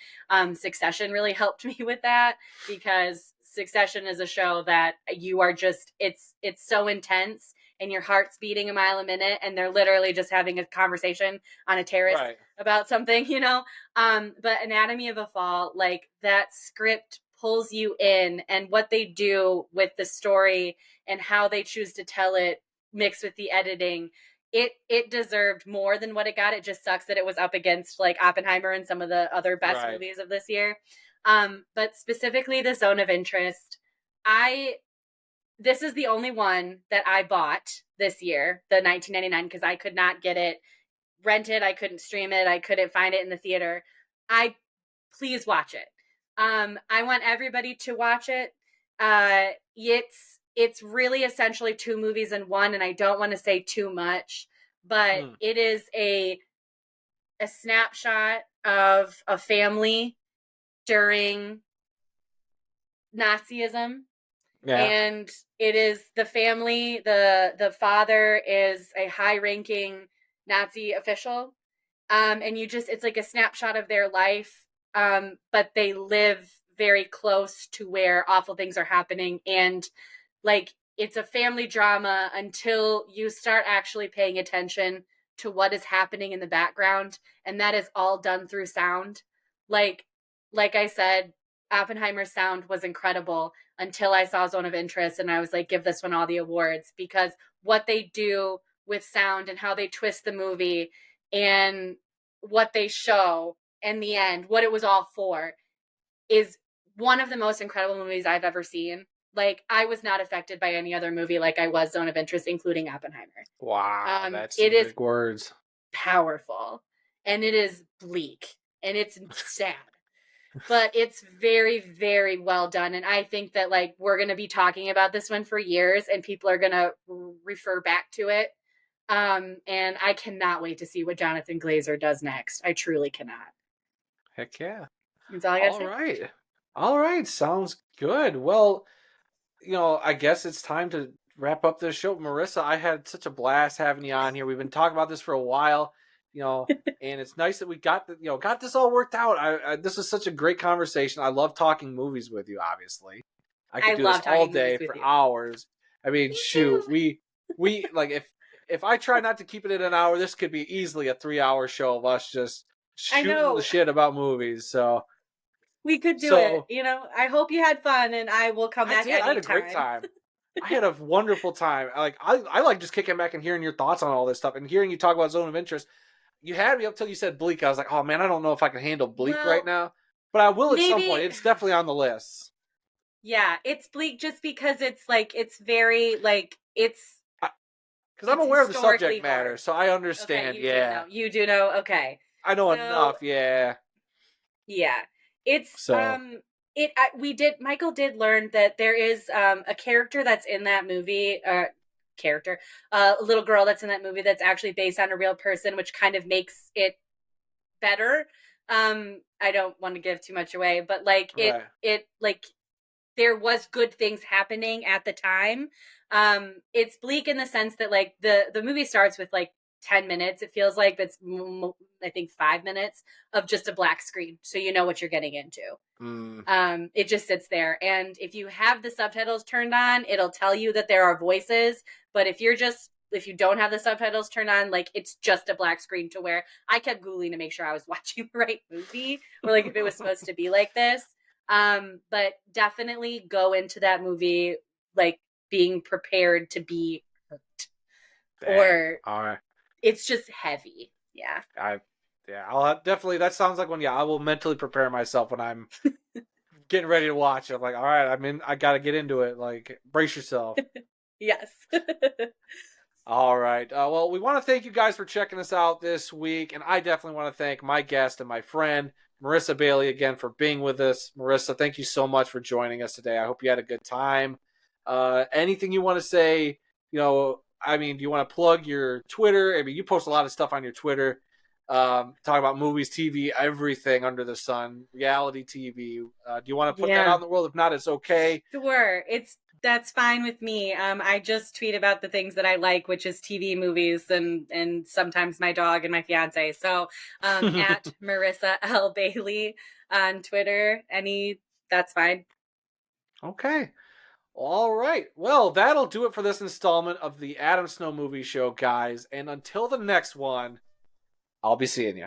Speaker 2: Succession really helped me with that because Succession is a show that you are just, it's so intense and your heart's beating a mile a minute and they're literally just having a conversation on a terrace about something, you know? But Anatomy of a Fall, like that script pulls you in, and what they do with the story and how they choose to tell it mixed with the editing, it deserved more than what it got. It just sucks that it was up against like Oppenheimer and some of the other best movies of this year. But specifically the Zone of Interest, this is the only one that I bought this year, the 1999, because I could not get it rented. I couldn't stream it. I couldn't find it in the theater. Please watch it. I want everybody to watch it. It's really essentially 2 movies in one, and I don't want to say too much, but it is a snapshot of a family during Nazism. And it is the family, the father is a high-ranking Nazi official. And it's like a snapshot of their life but they live very close to where awful things are happening. And like, it's a family drama until you start actually paying attention to what is happening in the background. And that is all done through sound. Like, like I said, Oppenheimer's sound was incredible until I saw Zone of Interest, and I was like, give this one all the awards, because what they do with sound and how they twist the movie and what they show in the end, what it was all for, is one of the most incredible movies I've ever seen. Like, I was not affected by any other movie like I was Zone of Interest, including Oppenheimer.
Speaker 1: Wow, that's
Speaker 2: It
Speaker 1: some
Speaker 2: is
Speaker 1: big words.
Speaker 2: powerful, and it is bleak, and it's sad, but it's very, very well done. And I think that, like, we're going to be talking about this one for years, and people are going to refer back to it. And I cannot wait to see what Jonathan Glazer does next. I truly cannot.
Speaker 1: Heck yeah.
Speaker 2: That's all I got to
Speaker 1: All
Speaker 2: say.
Speaker 1: right. All right. Sounds good. Well, I guess it's time to wrap up this show. Marissa, I had such a blast having you on here. We've been talking about this for a while, and it's nice that we got this all worked out. This is such a great conversation. I love talking movies with you, obviously. I could
Speaker 2: I
Speaker 1: do this
Speaker 2: love
Speaker 1: all
Speaker 2: talking
Speaker 1: day
Speaker 2: movies with
Speaker 1: for
Speaker 2: you.
Speaker 1: hours. I mean,
Speaker 2: Me
Speaker 1: shoot,
Speaker 2: too.
Speaker 1: we like if I try not to keep it in an hour, this could be easily a 3-hour show of us just
Speaker 2: I
Speaker 1: shooting the
Speaker 2: know.
Speaker 1: shit about movies. So
Speaker 2: We could do it.
Speaker 1: so
Speaker 2: I hope you had fun, and I will come
Speaker 1: I
Speaker 2: back
Speaker 1: did. I had a great
Speaker 2: anytime.
Speaker 1: time. I had a wonderful time. I like just kicking back and hearing your thoughts on all this stuff and hearing you talk about Zone of Interest. You had me up till you said Bleak. I was like, oh man, I don't know if I can handle Bleak right
Speaker 2: Well,
Speaker 1: now, but I will at some point.
Speaker 2: maybe,
Speaker 1: It's definitely on the list.
Speaker 2: yeah, it's bleak just because it's like, it's very, like,
Speaker 1: Because I'm
Speaker 2: it's
Speaker 1: aware of the
Speaker 2: historically
Speaker 1: subject matter,
Speaker 2: hard.
Speaker 1: so I
Speaker 2: Okay,
Speaker 1: understand.
Speaker 2: you do
Speaker 1: Yeah,
Speaker 2: know. You do know. Okay.
Speaker 1: I know
Speaker 2: So,
Speaker 1: enough. Yeah.
Speaker 2: yeah. It's
Speaker 1: So
Speaker 2: we did Michael did learn that there is a character that's in that movie, character, a little girl that's in that movie that's actually based on a real person, which kind of makes it better. I don't want to give too much away, but like,
Speaker 1: right.
Speaker 2: it like, there was good things happening at the time. It's bleak in the sense that, like, the movie starts with like 10 minutes, it feels like, that's I think 5 minutes of just a black screen, so you know what you're getting into.
Speaker 1: Mm,
Speaker 2: It just sits there, and if you have the subtitles turned on, it'll tell you that there are voices. But if you don't have the subtitles turned on, like, it's just a black screen, to where I kept googling to make sure I was watching the right movie, or like if it was supposed to be like this. But definitely go into that movie like being prepared to be hurt,
Speaker 1: dang.
Speaker 2: or
Speaker 1: All right.
Speaker 2: it's just heavy. Yeah.
Speaker 1: Yeah. Definitely. That sounds like one. Yeah, I will mentally prepare myself when I'm getting ready to watch it. I'm like, all right, I'm in. I got to get into it. Like, brace yourself.
Speaker 2: Yes.
Speaker 1: All right. Well, we want to thank you guys for checking us out this week. And I definitely want to thank my guest and my friend, Marissa Bailey, again for being with us. Marissa, thank you so much for joining us today. I hope you had a good time. Anything you want to say? I mean, do you want to plug your Twitter? I mean, you post a lot of stuff on your Twitter. Talk about movies, TV, everything under the sun, reality TV. Do you want to put that out
Speaker 2: Yeah.
Speaker 1: in the world? If not, it's okay.
Speaker 2: Sure. That's fine with me. I just tweet about the things that I like, which is TV, movies, and sometimes my dog and my fiance. So, at Marissa L. Bailey on Twitter. That's fine.
Speaker 1: Okay. All right. Well, that'll do it for this installment of the Adam Snow Movie Show, guys. And until the next one, I'll be seeing you.